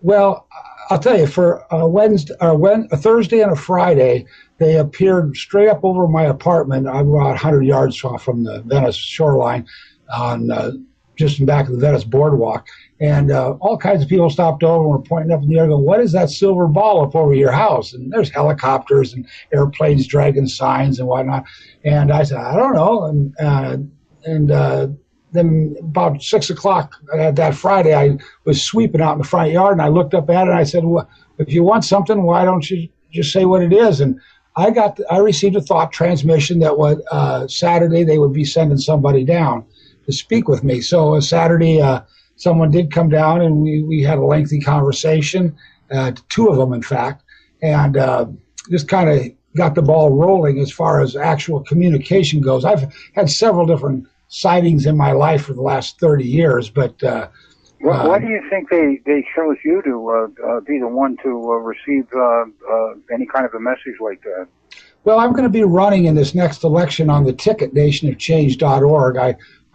Well, I'll tell you, for a Thursday and a Friday, they appeared straight up over my apartment. I'm about 100 yards from the Venice shoreline, on just in back of the Venice boardwalk. And all kinds of people stopped over and were pointing up in the air going, "What is that silver ball up over your house?" And there's helicopters and airplanes dragging signs and whatnot. And I said, "I don't know." And then about 6 o'clock that Friday, I was sweeping out in the front yard, and I looked up at it, and I said, "Well, if you want something, why don't you just say what it is?" And I received a thought transmission that Saturday they would be sending somebody down to speak with me. So Saturday, someone did come down, and we had a lengthy conversation, two of them, in fact, and just kind of got the ball rolling as far as actual communication goes. I've had several different sightings in my life for the last 30 years, but why do you think they chose you to be the one to receive any kind of a message like that? Well, I'm going to be running in this next election on the ticket nationofchange.org.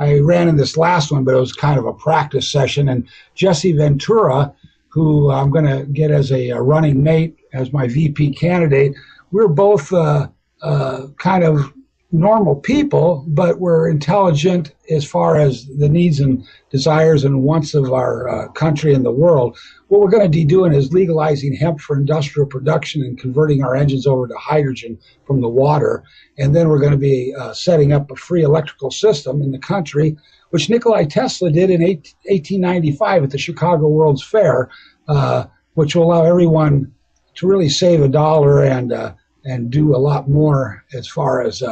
I ran in this last one, but it was kind of a practice session, and Jesse Ventura, who I'm going to get as a running mate, as my VP candidate, we're both kind of normal people, but we're intelligent as far as the needs and desires and wants of our country and the world. What we're going to be doing is legalizing hemp for industrial production and converting our engines over to hydrogen from the water. And then we're going to be setting up a free electrical system in the country, which Nikola Tesla did in 1895 at the Chicago World's Fair, which will allow everyone to really save $1 and do a lot more as far as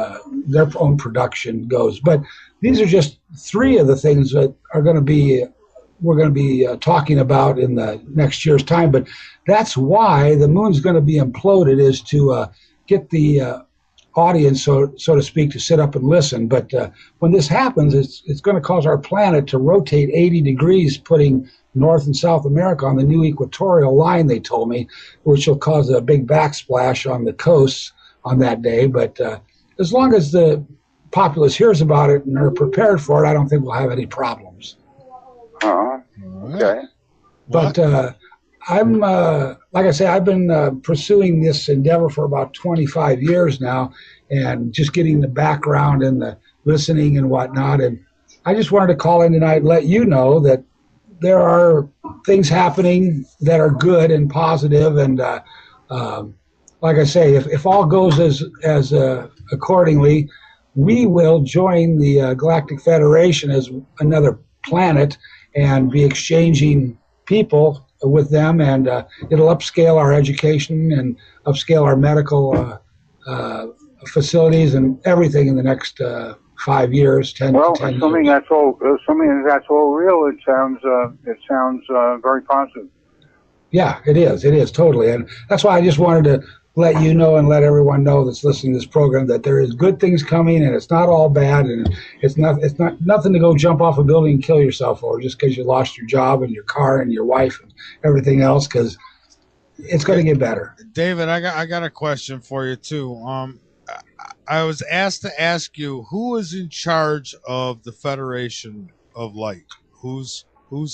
their own production goes. But these are just three of the things that we're going to be talking about in the next year's time. But that's why the moon's going to be imploded, is to get the audience, so to speak, to sit up and listen. But when this happens, it's going to cause our planet to rotate 80 degrees, putting North and South America on the new equatorial line, they told me, which will cause a big backsplash on the coasts on that day. But as long as the populace hears about it and are prepared for it, I don't think we'll have any problems. Okay. But I'm, like I say, I've been pursuing this endeavor for about 25 years now, and just getting the background and the listening and whatnot. And I just wanted to call in tonight and let you know that there are things happening that are good and positive, and like I say, if all goes as accordingly, we will join the Galactic Federation as another planet and be exchanging people with them, and it'll upscale our education and upscale our medical facilities and everything in the next 5 years, 10 well, 10 assuming years. Assuming that's all real, it sounds very positive. Yeah, it is totally, and that's why I just wanted to let you know and let everyone know that's listening to this program that there is good things coming, and it's not all bad, and it's not nothing to go jump off a building and kill yourself over just because you lost your job and your car and your wife and everything else, because it's going to get better. David, I got a question for you too. I was asked to ask you who is in charge of the Federation of Light. Who's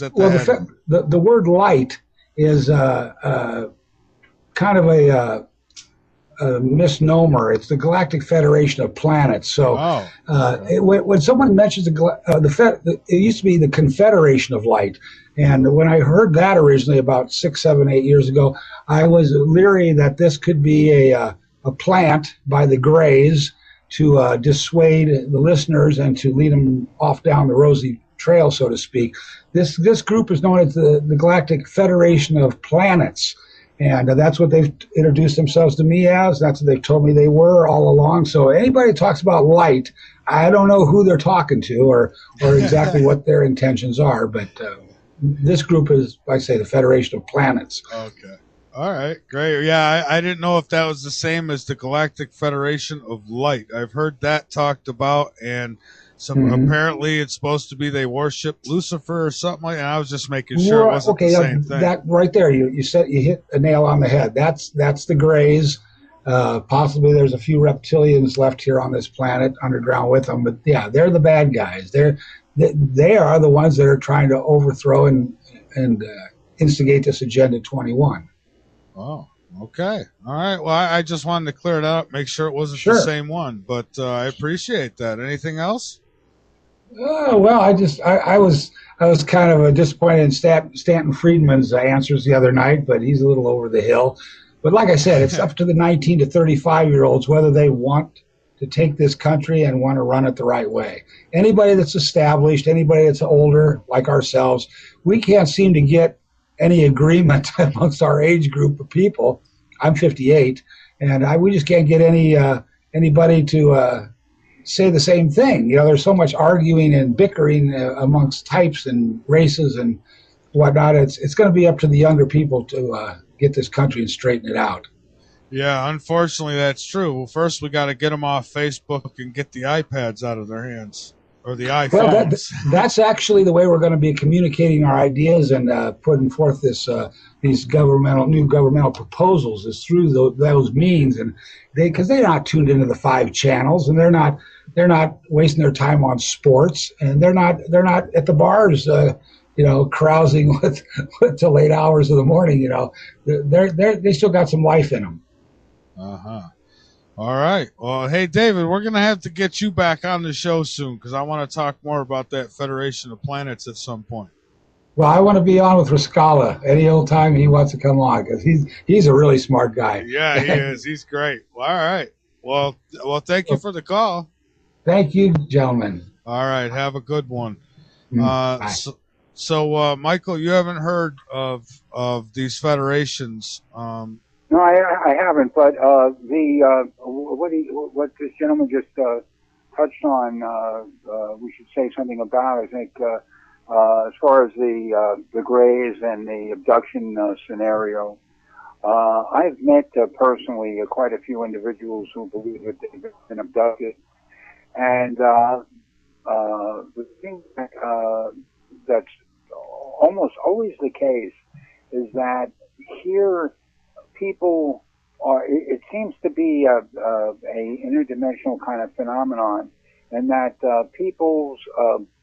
at the head? The word light is kind of a misnomer. It's the Galactic Federation of Planets. So when someone mentions it used to be the Confederation of Light. And when I heard that originally about 6, 7, 8 years ago, I was leery that this could be a plant by the Greys to dissuade the listeners and to lead them off down the rosy trail, so to speak. This group is known as the Galactic Federation of Planets. And that's what they've introduced themselves to me as. That's what they've told me they were all along. So anybody who talks about light, I don't know who they're talking to or exactly what their intentions are. But this group is, like I say, the Federation of Planets. Okay. All right. Great. Yeah, I didn't know if that was the same as the Galactic Federation of Light. I've heard that talked about, and apparently it's supposed to be they worship Lucifer or something like that. I was just making sure it wasn't the same thing. That right there, you hit a nail on the head. That's the Greys. Possibly there's a few reptilians left here on this planet underground with them, but yeah, they're the bad guys. They are the ones that are trying to overthrow and instigate this Agenda 21. Oh, okay. All right. Well, I just wanted to clear it up, make sure it wasn't the same one, but I appreciate that. Anything else? Well, I was kind of disappointed in Stanton Friedman's answers the other night, but he's a little over the hill. But like I said, it's up to the 19 to 35-year-olds whether they want to take this country and want to run it the right way. Anybody that's established, anybody that's older, like ourselves, we can't seem to get any agreement amongst our age group of people. I'm 58, and we just can't get anybody to say the same thing. You know, there's so much arguing and bickering amongst types and races and whatnot. It's going to be up to the younger people to get this country and straighten it out. Yeah, unfortunately, that's true. Well, first we got to get them off Facebook and get the iPads out of their hands. Or the iPhones. Well, that's actually the way we're going to be communicating our ideas and putting forth these new governmental proposals is through those means, and because they're not tuned into the 5 channels, and they're not wasting their time on sports, and they're not at the bars, carousing with till late hours of the morning. They still got some life in them. All right. Well, hey, David, we're going to have to get you back on the show soon because I want to talk more about that Federation of Planets at some point. Well, I want to be on with Rascala any old time he wants to come on because he's a really smart guy. Yeah, he is. He's great. Well, all right. Well, thank you for the call. Thank you, gentlemen. All right. Have a good one. Bye. So, Michael, you haven't heard of these federations. No, I haven't. But what this gentleman just touched on, we should say something about. I think as far as the Greys and the abduction scenario, I've met personally quite a few individuals who believe that they've been abducted, and the thing that's almost always the case is that here people are, it seems to be a interdimensional kind of phenomenon, and that people's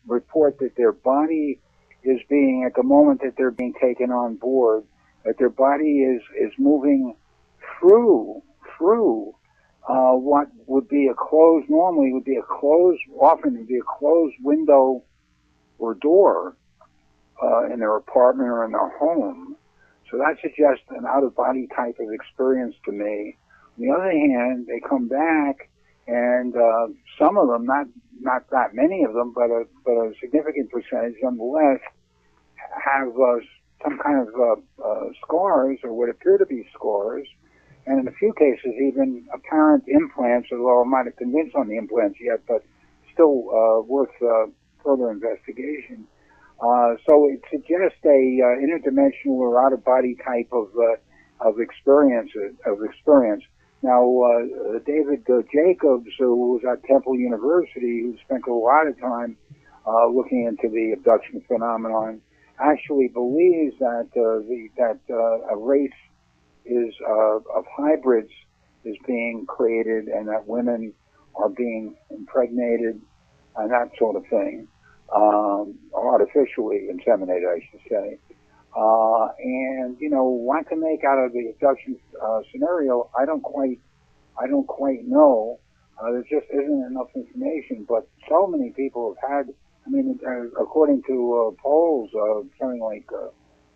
report that their body is being, at the moment that they're being taken on board, that their body is moving through what would be often would be a closed window or door in their apartment or in their home. So that suggests an out-of-body type of experience to me. On the other hand, they come back, and some of them, not that many of them, but a significant percentage nonetheless, have some kind of scars, or what appear to be scars, and in a few cases even apparent implants, although I'm not convinced on the implants yet, but still worth further investigation. So it suggests a interdimensional or out-of-body type of experience. Now, David Jacobs, who was at Temple University, who spent a lot of time looking into the abduction phenomenon, actually believes that a race is of hybrids is being created, and that women are being impregnated and that sort of thing, artificially inseminated, I should say. And what to make out of the abduction scenario, I don't quite know. There just isn't enough information. But so many people have had. I mean, according to polls, something like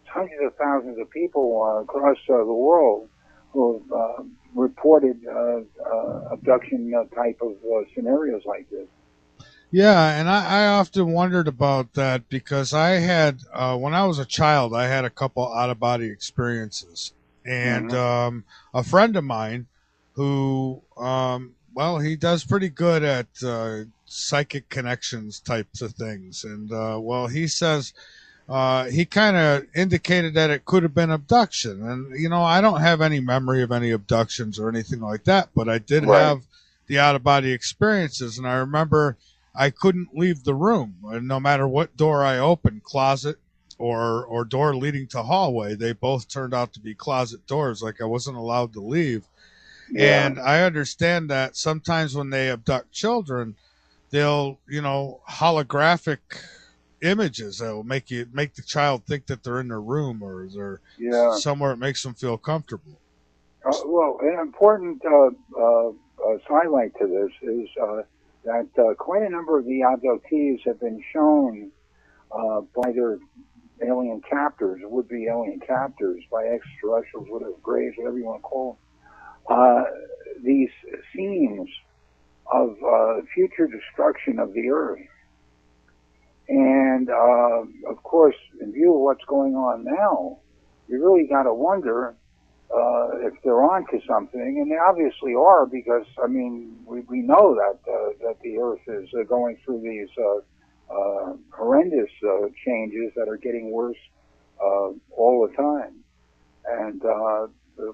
hundreds of thousands of people across the world who have reported abduction type of scenarios like this. Yeah, and I often wondered about that because I had, when I was a child, I had a couple out of body experiences. And a friend of mine who, well, he does pretty good at psychic connections types of things. And, well, he says he kind of indicated that it could have been abduction. And, I don't have any memory of any abductions or anything like that, but I did have the out of body experiences. And I remember I couldn't leave the room, no matter what door I opened, closet or door leading to hallway. They both turned out to be closet doors, like I wasn't allowed to leave. Yeah. And I understand that sometimes when they abduct children, they'll, holographic images that will make the child think that they're in their room or they're somewhere it makes them feel comfortable. Well, an important sidelight to this is that quite a number of the abductees have been shown by their alien captors, would-be alien captors, by extraterrestrials, whatever, grays, whatever you want to call them, these scenes of future destruction of the Earth. And, of course, in view of what's going on now, you really got to wonder if they're onto something, and they obviously are, because I mean we know that the Earth is going through these horrendous changes that are getting worse all the time, and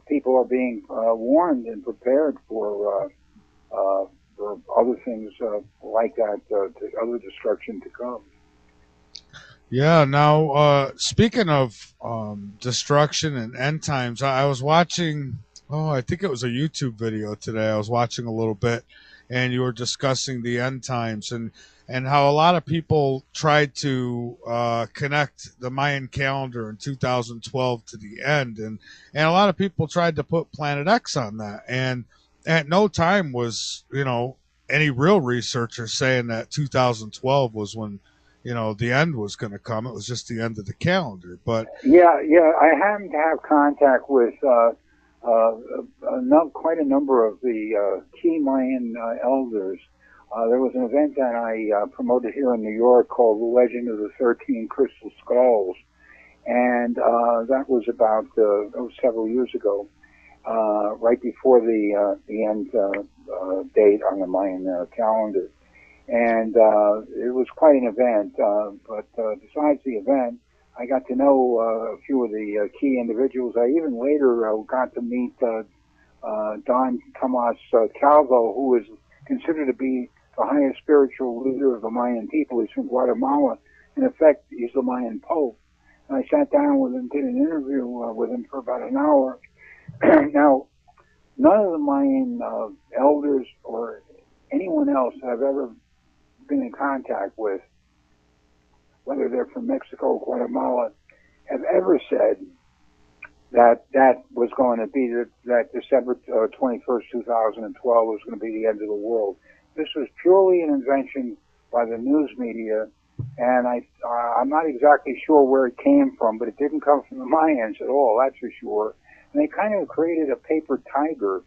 people are being warned and prepared for other things like that, other destruction to come. Yeah. Now, speaking of destruction and end times, I was watching. Oh, I think it was a YouTube video today. I was watching a little bit, and you were discussing the end times and how a lot of people tried to connect the Mayan calendar in 2012 to the end, and a lot of people tried to put Planet X on that, and at no time was any real researcher saying that 2012 was when the end was going to come. It was just the end of the calendar. But yeah, I happen to have contact with quite a number of the key Mayan elders. There was an event that I promoted here in New York called The Legend of the 13 Crystal Skulls, and that was about several years ago, right before the end date on the Mayan calendar. And it was quite an event, but besides the event, I got to know a few of the key individuals. I even later got to meet Don Tomas Calvo, who is considered to be the highest spiritual leader of the Mayan people. He's from Guatemala. In effect, he's the Mayan Pope. And I sat down with him, did an interview with him for about an hour. Now, none of the Mayan elders or anyone else that I've ever been in contact with, whether they're from Mexico or Guatemala, have ever said that was going to be that December 21st, 2012 was going to be the end of the world. This was purely an invention by the news media, and I'm not exactly sure where it came from, but it didn't come from the Mayans at all, that's for sure. And they kind of created a paper tiger,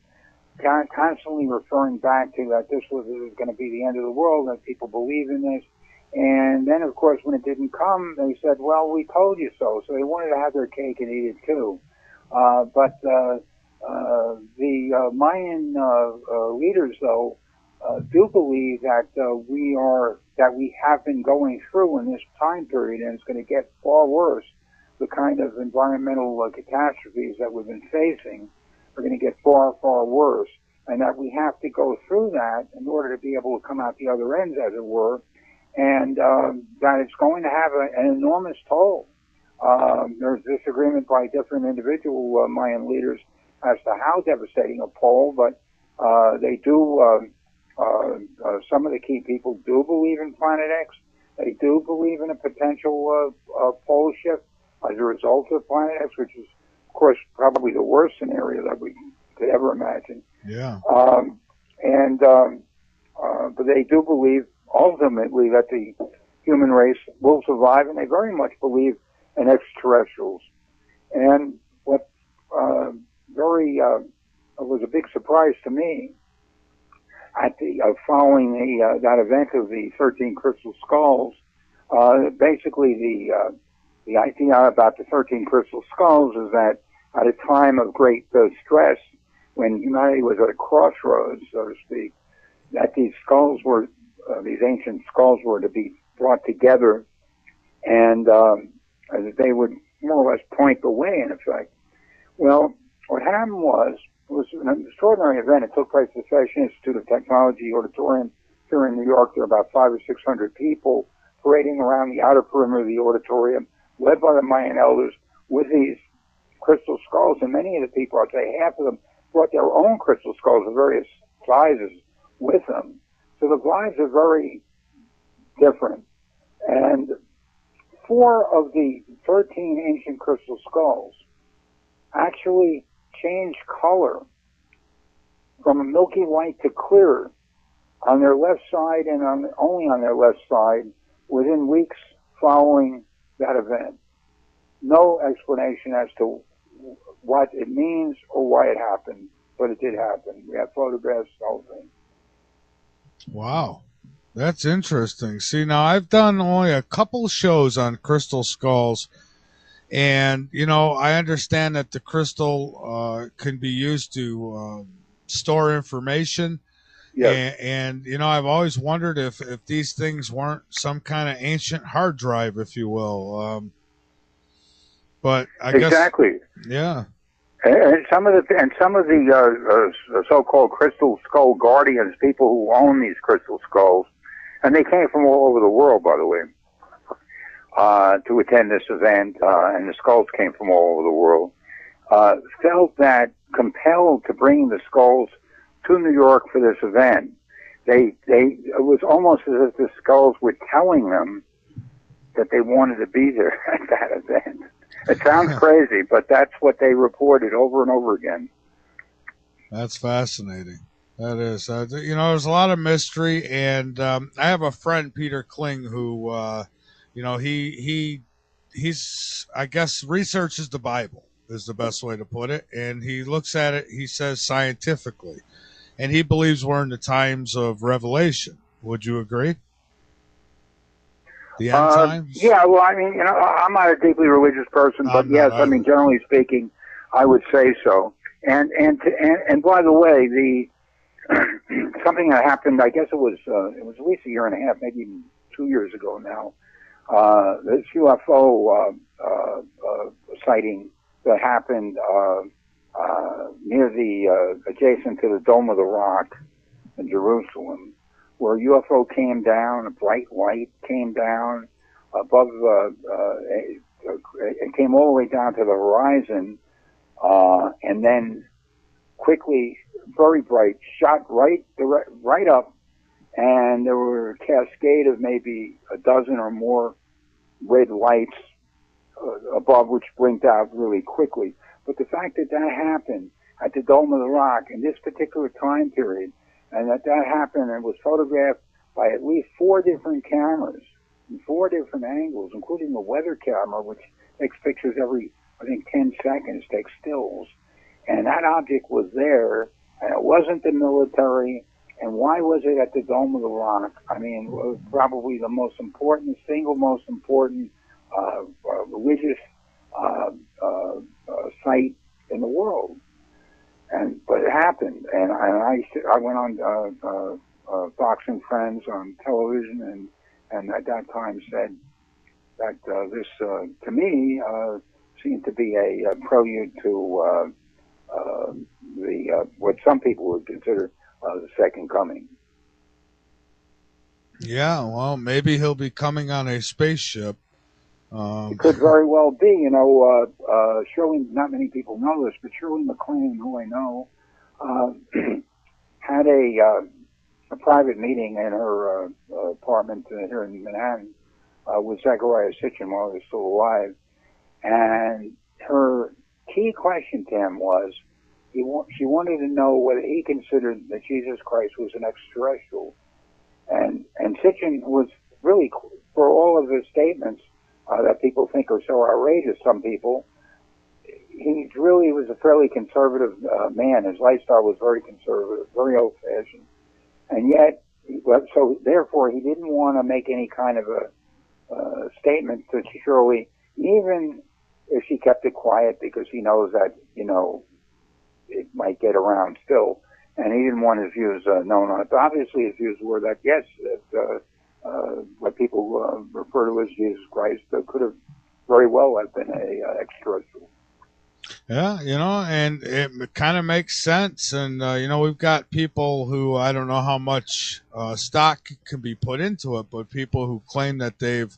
constantly referring back to that this was going to be the end of the world, that people believe in this. And then, of course, when it didn't come, they said, well, we told you so. So they wanted to have their cake and eat it too. But the Mayan leaders, though, do believe that we have been going through in this time period, and it's going to get far worse, the kind of environmental catastrophes that we've been facing, are going to get far, far worse, and that we have to go through that in order to be able to come out the other end, as it were, and that it's going to have an enormous toll. There's disagreement by different individual Mayan leaders as to how devastating a toll, but they do. Some of the key people do believe in Planet X. They do believe in a potential pole shift as a result of Planet X, which is, of course, probably the worst scenario that we could ever imagine. Yeah. But they do believe ultimately that the human race will survive, and they very much believe in extraterrestrials. And what was a big surprise to me at the following that event of the 13 crystal skulls, basically the idea about the 13 crystal skulls is that at a time of great stress, when humanity was at a crossroads, so to speak, that these skulls were, these ancient skulls were to be brought together, and they would more or less point the way, in effect. Well, what happened was, it was an extraordinary event. It took place at the Fashion Institute of Technology Auditorium here in New York. There were about 500 or 600 people parading around the outer perimeter of the auditorium, led by the Mayan elders, with these crystal skulls. And many of the people, I'd say half of them, brought their own crystal skulls of various sizes with them. So the vibes are very different. And 4 of the 13 ancient crystal skulls actually change color from a milky white to clear on their left side, and only on their left side, within weeks following that event. No explanation as to what it means or why it happened, but it did happen. We have photographs, the whole thing. Wow. That's interesting. See, now I've done only a couple shows on crystal skulls, and, you know, I understand that the crystal can be used to store information. Yes. And, you know, I've always wondered if these things weren't some kind of ancient hard drive, if you will. But I guess. Exactly. Yeah. And some of the so-called crystal skull guardians, people who own these crystal skulls, and they came from all over the world, by the way, to attend this event, and the skulls came from all over the world, felt that compelled to bring the skulls to New York for this event. It was almost as if the skulls were telling them that they wanted to be there at that event. It sounds crazy, but that's what they reported over and over again. That's fascinating. That is. You know, there's a lot of mystery, and I have a friend, Peter Kling, who, you know, he's, I guess, researches the Bible is the best way to put it, and he looks at it, he says, scientifically, and he believes we're in the times of Revelation. Would you agree? The end times? Yeah, well, I mean, you know, I'm not a deeply religious person, but yes, I mean, generally speaking, I would say so. And by the way, something that happened, I guess it was at least a year and a half, maybe even 2 years ago now. This UFO sighting that happened near adjacent to the Dome of the Rock in Jerusalem, where a UFO came down, a bright light came down above, it came all the way down to the horizon, and then quickly, very bright, shot right up, and there were a cascade of maybe a dozen or more red lights above, which blinked out really quickly. But the fact that happened at the Dome of the Rock in this particular time period, and that happened and was photographed by at least 4 different cameras in 4 different angles, including the weather camera, which takes pictures every, I think, 10 seconds, takes stills. And that object was there, and it wasn't the military. And why was it at the Dome of the Rock? I mean, it was probably the most important, single most important religious site in the world. But it happened, and I went on Fox and Friends on television, and at that time said that this, to me, seemed to be a prelude to what some people would consider the second coming. Yeah, well, maybe he'll be coming on a spaceship. It could very well be. You know, Shirley. Not many people know this, but Shirley MacLaine, who I know, had a private meeting in her apartment here in Manhattan with Zechariah Sitchin while he was still alive, and her key question to him was, she wanted to know whether he considered that Jesus Christ was an extraterrestrial, and Sitchin was really, for all of his statements that people think are so outrageous, some people, he really was a fairly conservative man. His lifestyle was very conservative, very old-fashioned, and yet, so therefore, he didn't want to make any kind of a statement to Shirley, even if she kept it quiet, because he knows that, you know, it might get around still, and he didn't want his views known on it. But obviously, his views were that yes, that what people refer to as Jesus Christ could have very well have been a extraterrestrial. Yeah, you know, and it kind of makes sense. And, you know, we've got people who, I don't know how much stock can be put into it, but people who claim that they've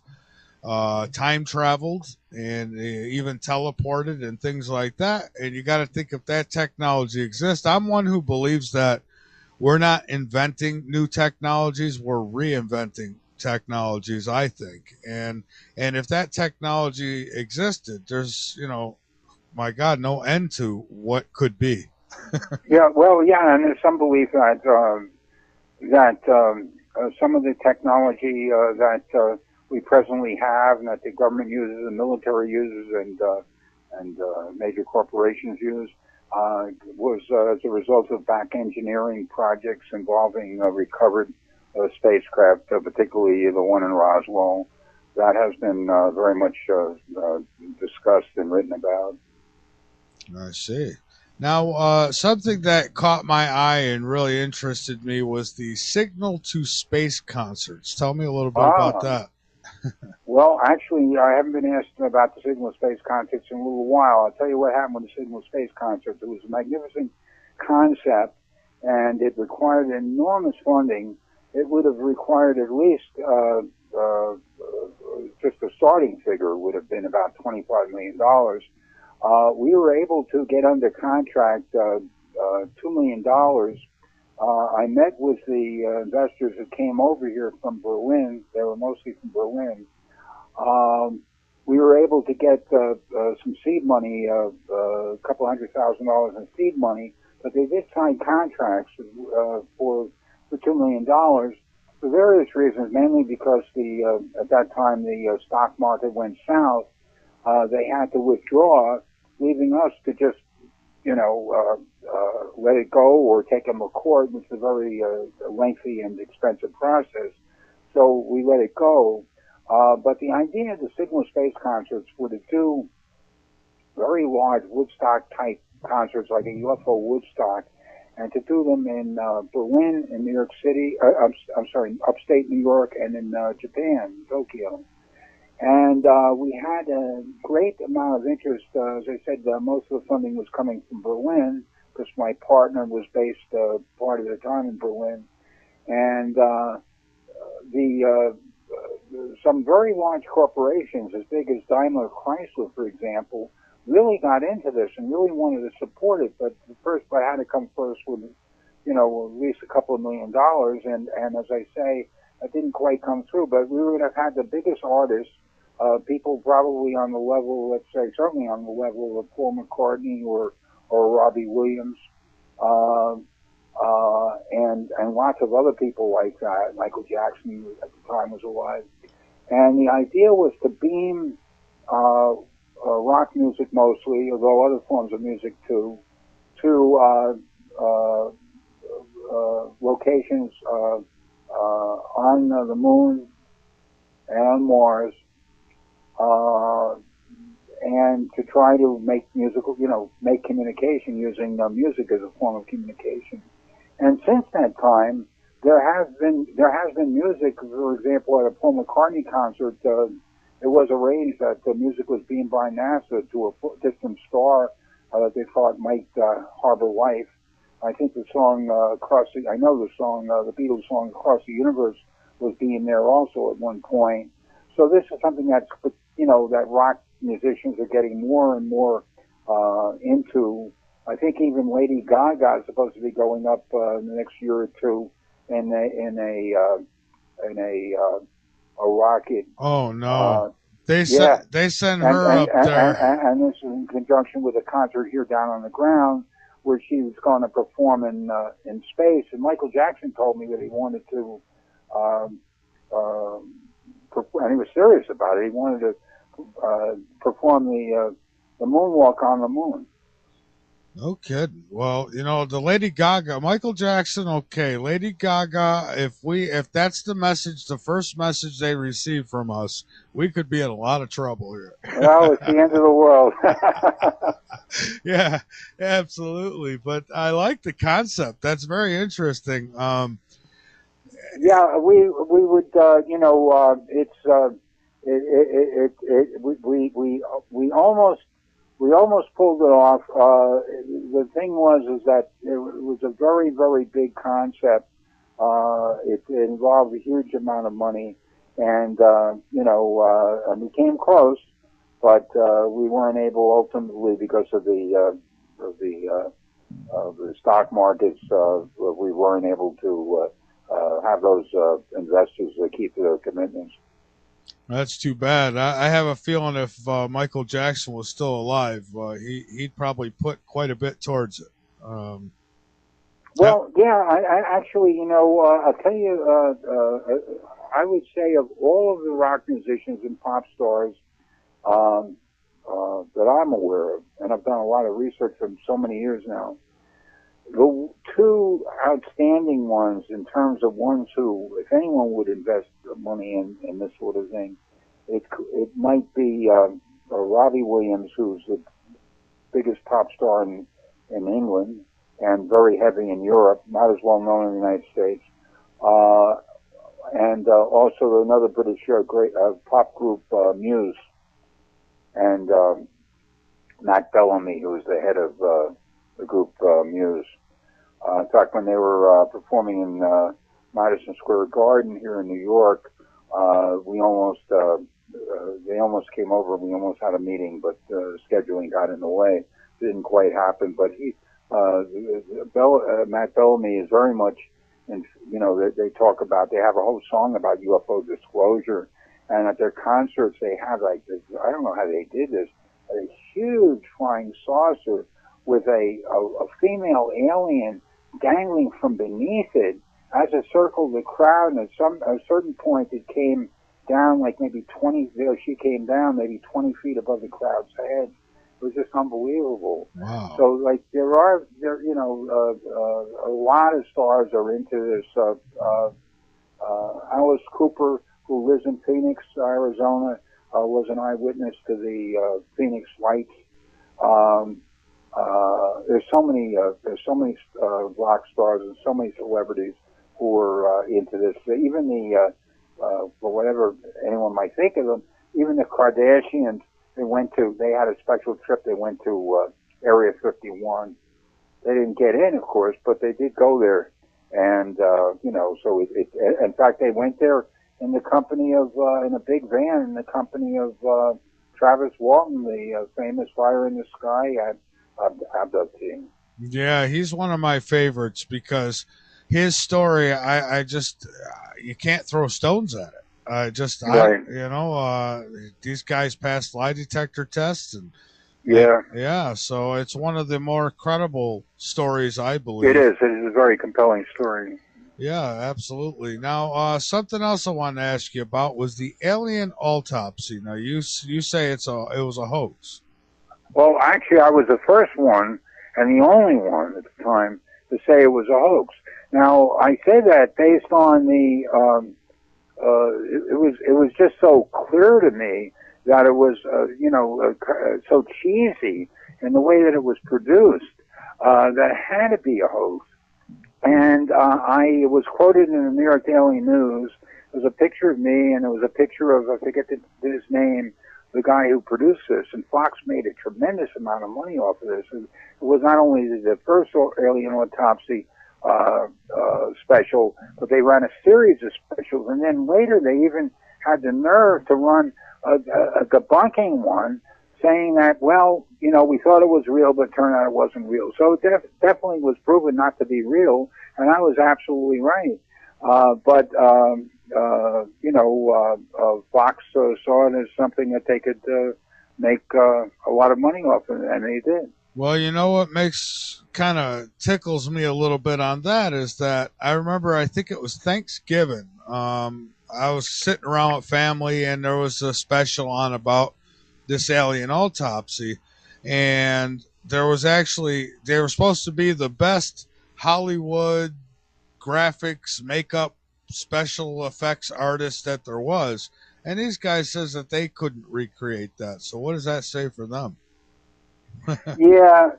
time traveled and even teleported and things like that. And you got to think, if that technology exists, I'm one who believes that we're not inventing new technologies, we're reinventing technologies, I think. And if that technology existed, there's, you know, my God, no end to what could be. Yeah, well, yeah, and there's some belief that some of the technology that we presently have, and that the government uses, the military uses, and major corporations use, was as a result of back engineering projects involving recovered spacecraft, particularly the one in Roswell. That has been very much discussed and written about. I see. Now, something that caught my eye and really interested me was the Signal to Space concerts. Tell me a little bit about that. Well, actually, I haven't been asked about the Signal Space concerts in a little while. I'll tell you what happened with the Signal Space concerts. It was a magnificent concept, and it required enormous funding. It would have required at least just a starting figure would have been about $25 million. We were able to get under contract $2 million. I met with the investors that came over here from Berlin. They were mostly from Berlin. We were able to get some seed money, a couple $100,000 in seed money, but they did sign contracts for $2 million for various reasons, mainly because at that time the stock market went south. They had to withdraw, leaving us to just, let it go or take them to court, which is a very lengthy and expensive process. So we let it go. But the idea of the Signal Space concerts were to do very large Woodstock-type concerts, like a UFO Woodstock, and to do them in Berlin, in New York City, upstate New York, and in Japan, Tokyo. And we had a great amount of interest. As I said, most of the funding was coming from Berlin, because my partner was based part of the time in Berlin. And some very large corporations, as big as Daimler Chrysler, for example, really got into this and really wanted to support it. But first, I had to come first with, at least a couple of $1 million. And as I say, it didn't quite come through. But we would have had the biggest artists, people probably on the level, let's say, certainly on the level of Paul McCartney or Robbie Williams, and lots of other people like that. Michael Jackson at the time was alive. And the idea was to beam rock music mostly, although other forms of music too, to locations on the moon and on Mars, and to try to make make communication using music as a form of communication. And since that time, there has been music. For example, at a Paul McCartney concert, it was arranged that the music was beamed by NASA to a distant star that they thought might harbor life. I think the song I know the song, the Beatles song "Across the Universe" was being there also at one point. So this is something that's, that rock musicians are getting more and more into. I think even Lady Gaga is supposed to be going up in the next year or two in a rocket. Oh no. They send and, her up there. And this is in conjunction with a concert here down on the ground where she was going to perform in space. And Michael Jackson told me that he wanted to, and he was serious about it. He wanted to perform the moonwalk on the moon. No kidding. Well, the Lady Gaga, Michael Jackson, okay. Lady Gaga, if that's the message, the first message they receive from us, we could be in a lot of trouble here. Well, it's the end of the world. Yeah, absolutely. But I like the concept. That's very interesting. Yeah, we would, we almost pulled it off. The thing was that it was a very, very big concept. It involved a huge amount of money, and and we came close, but we weren't able ultimately because of the stock markets. We weren't able to have those investors keep their commitments. That's too bad. I have a feeling if Michael Jackson was still alive, he'd probably put quite a bit towards it. Well, yeah, I actually, I'll tell you, I would say of all of the rock musicians and pop stars that I'm aware of, and I've done a lot of research for so many years now, the two outstanding ones in terms of ones who, if anyone would invest money in this sort of thing, it might be Robbie Williams, who's the biggest pop star in England and very heavy in Europe, not as well known in the United States, and also another British great pop group, Muse, and Matt Bellamy, who is the head of the group Muse. In fact, when they were performing in Madison Square Garden here in New York, they almost came over. We almost had a meeting, but scheduling got in the way. It didn't quite happen. But Matt Bellamy is very much, they talk about. They have a whole song about UFO disclosure, and at their concerts they have like this. I don't know how they did this. A huge flying saucer with a female alien dangling from beneath it as it circled the crowd, and at a certain point it came down like maybe 20, she came down maybe 20 feet above the crowd's head. It was just unbelievable. Wow. So like there a lot of stars are into this. Alice Cooper, who lives in Phoenix, Arizona, was an eyewitness to the Phoenix lights. There's so many rock stars and so many celebrities who are into this. Even for whatever anyone might think of them, even the Kardashians, they had a special trip. They went to Area 51. They didn't get in, of course, but they did go there. And, so in fact, they went there in the company of, in a big van, in the company of Travis Walton, the famous Fire in the Sky abductee. Yeah, he's one of my favorites because his story, I just, you can't throw stones at it. Right. These guys passed lie detector tests, and yeah, so it's one of the more credible stories, I believe. It is a very compelling story. Yeah, absolutely. Now, something else I wanted to ask you about was the alien autopsy. Now, you say it was a hoax. Well, actually, I was the first one and the only one at the time to say it was a hoax. Now, I say that based on the it was just so clear to me that it was so cheesy in the way that it was produced that it had to be a hoax. And I was quoted in the New York Daily News. There was a picture of me, and there was a picture of, I forget his name, the guy who produced this, and Fox made a tremendous amount of money off of this. It was not only the first alien autopsy special, but they ran a series of specials, and then later they even had the nerve to run a debunking one, saying that, well, you know, we thought it was real, but it turned out it wasn't real. So it definitely was proven not to be real, and I was absolutely right. But Fox saw it as something that they could make a lot of money off of, and they did. Well, you know what kind of tickles me a little bit on that is that I remember, I think it was Thanksgiving. I was sitting around with family, and there was a special on about this alien autopsy, and they were supposed to be the best Hollywood graphics, makeup, special effects artists that there was, and these guys says that they couldn't recreate that. So what does that say for them? yeah,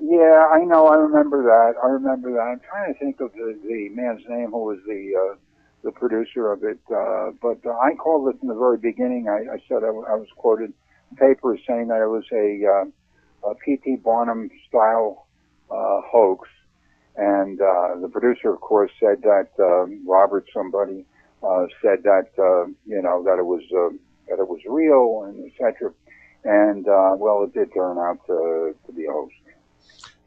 I know. I remember that. I'm trying to think of the man's name who was the producer of it. But I called it in the very beginning. I said I was quoted in papers saying that it was a P.T. Barnum style hoax. And the producer, of course, said that Robert somebody said that that it was real, and etc. And well, it did turn out to be a hoax.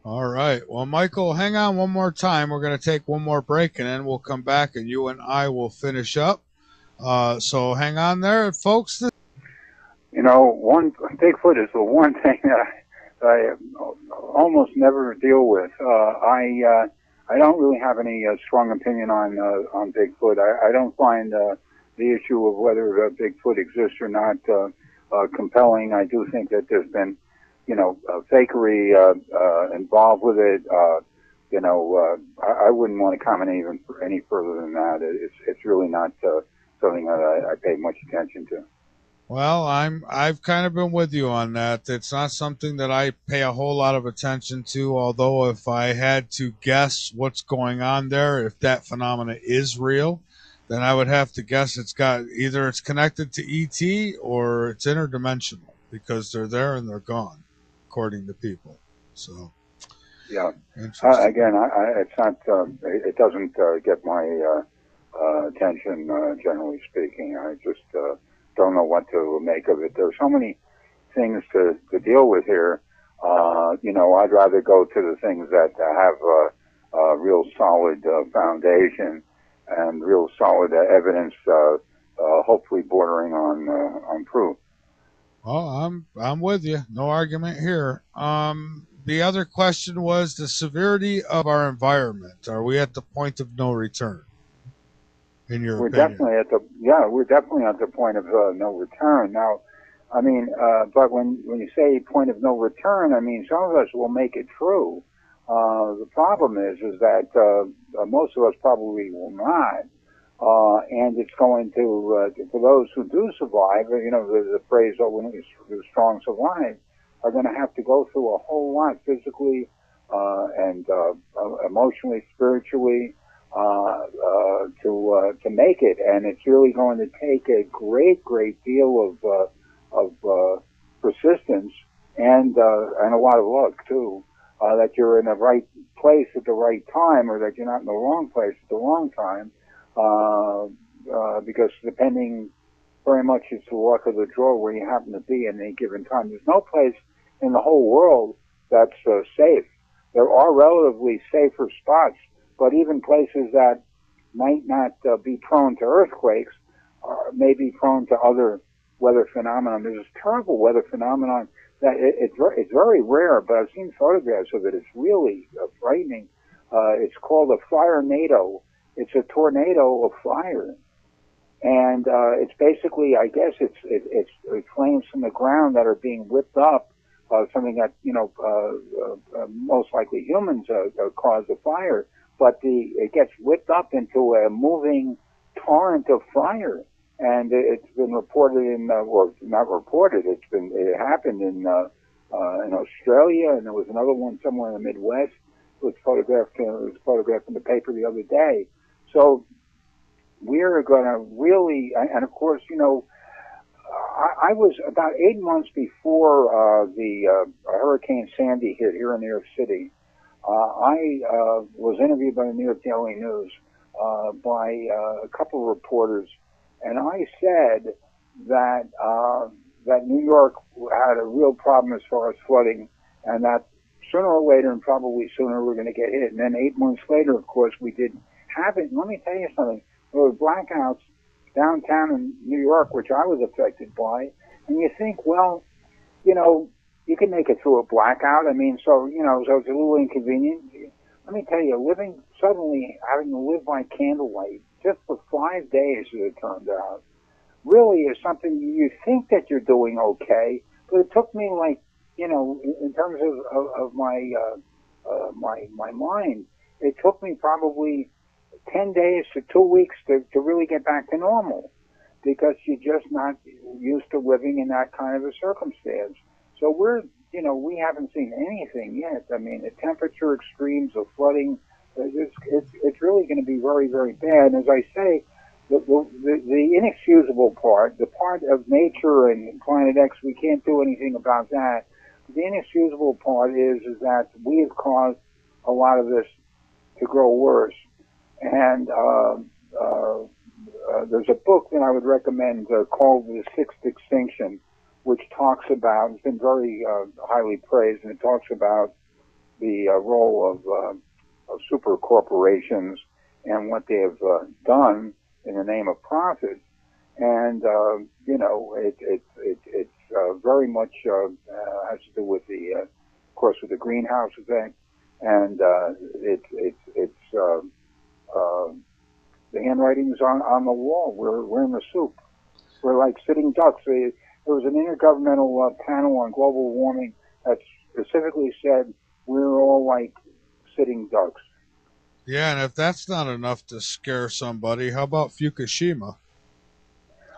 All right. Well, Michael, hang on one more time. We're going to take one more break, and then we'll come back, and you and I will finish up. So hang on there, folks. One Bigfoot is the one thing that I almost never deal with. I don't really have any strong opinion on Bigfoot. I don't find the issue of whether Bigfoot exists or not compelling. I do think that there's been, fakery involved with it. I wouldn't want to comment even any further than that. It's really not something that I pay much attention to. Well, I've kind of been with you on that. It's not something that I pay a whole lot of attention to, although if I had to guess what's going on there, if that phenomena is real, then I would have to guess it's connected to ET or it's interdimensional, because they're there and they're gone, according to people. So, yeah. Again, it's not. It doesn't get my attention, generally speaking. I just don't know what to make of it. There's so many things to deal with here. I'd rather go to the things that have a real solid foundation and real solid evidence, hopefully bordering on proof. Well, I'm with you. No argument here. The other question was the severity of our environment. Are we at the point of no return? In your opinion? We're definitely at the point of no return. Now, I mean, but when you say point of no return, I mean, some of us will make it through. The problem is that most of us probably will not, and it's going to for those who do survive. There's a phrase, "When the strong survive," are going to have to go through a whole lot physically and emotionally, spiritually. To make it, and it's really going to take a great deal of persistence and a lot of luck too. That you're in the right place at the right time, or that you're not in the wrong place at the wrong time, because depending very much, it's the luck of the draw where you happen to be at any given time. There's no place in the whole world that's safe. There are relatively safer spots, but even places that might not be prone to earthquakes may be prone to other weather phenomena. There's this terrible weather phenomenon that it's very rare, but I've seen photographs of it. It's really frightening. It's called a fire-nado. It's a tornado of fire, and it's basically, I guess, it's flames from the ground that are being whipped up. Something that most likely humans cause the fire. But it gets whipped up into a moving torrent of fire, and it's been reported not reported. It happened in Australia, and there was another one somewhere in the Midwest. It was photographed in the paper the other day. So we're going to really, and of course, I was about 8 months before the Hurricane Sandy hit here in New York City. I was interviewed by the New York Daily News by a couple of reporters, and I said that that New York had a real problem as far as flooding, and that sooner or later, and probably sooner, we're going to get hit. And then 8 months later, of course, we did have it. And let me tell you something. There were blackouts downtown in New York, which I was affected by. And you think, well, you know, you can make it through a blackout. I mean, so, you know, so it's a little inconvenient. Let me tell you, suddenly having to live by candlelight just for 5 days, as it turned out, really is something you think that you're doing okay. But it took me, like, you know, in terms of my mind, it took me probably 10 days to 2 weeks to really get back to normal, because you're just not used to living in that kind of a circumstance. So we haven't seen anything yet. I mean, the temperature extremes, the flooding, it's really going to be very, very bad. And as I say, the inexcusable part, the part of nature and Planet X, we can't do anything about that. The inexcusable part is that we have caused a lot of this to grow worse. And there's a book that I would recommend called The Sixth Extinction, which talks about, it's been very highly praised, and it talks about the role of super corporations and what they have done in the name of profit. And you know, it's very much has to do with of course, with the greenhouse effect, and the handwriting's on the wall. We're in the soup. We're like sitting ducks. There was an intergovernmental panel on global warming that specifically said we're all like sitting ducks. Yeah, and if that's not enough to scare somebody, how about Fukushima?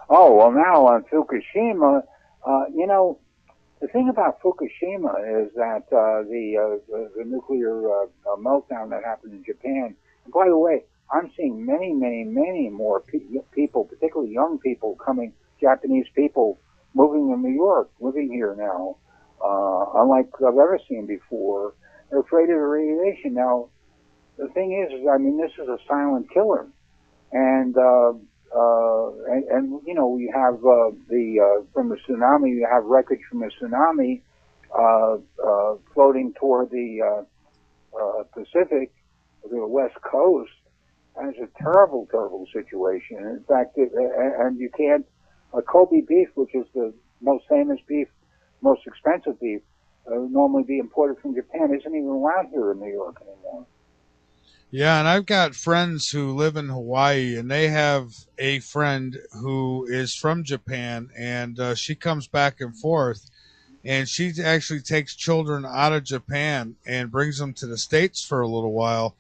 Oh, well, now on Fukushima, you know, the thing about Fukushima is that the nuclear meltdown that happened in Japan, and by the way, I'm seeing many more people, particularly young people Japanese people, moving to New York, living here now, unlike I've ever seen before. They're afraid of the radiation. Now, the thing is, I mean, this is a silent killer. And you know, we have from the tsunami, you have wreckage from the tsunami floating toward the Pacific, the West Coast. And it's a terrible, terrible situation. In fact, and you can't, Kobe beef, which is the most famous beef, most expensive beef, normally be imported from Japan, isn't even allowed here in New York anymore. Yeah, and I've got friends who live in Hawaii, and they have a friend who is from Japan, and she comes back and forth, and she actually takes children out of Japan and brings them to the States for a little while,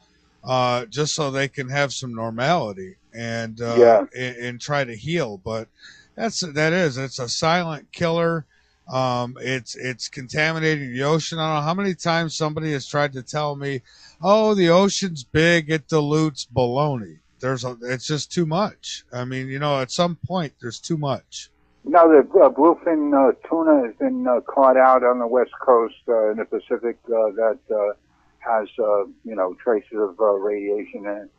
just so they can have some normality and and try to heal. But it's a silent killer. It's contaminating the ocean. I don't know how many times somebody has tried to tell me, "Oh, the ocean's big; it dilutes baloney." It's just too much. I mean, you know, at some point, there's too much. No, the bluefin tuna has been caught out on the West Coast in the Pacific that has you know, traces of radiation in it.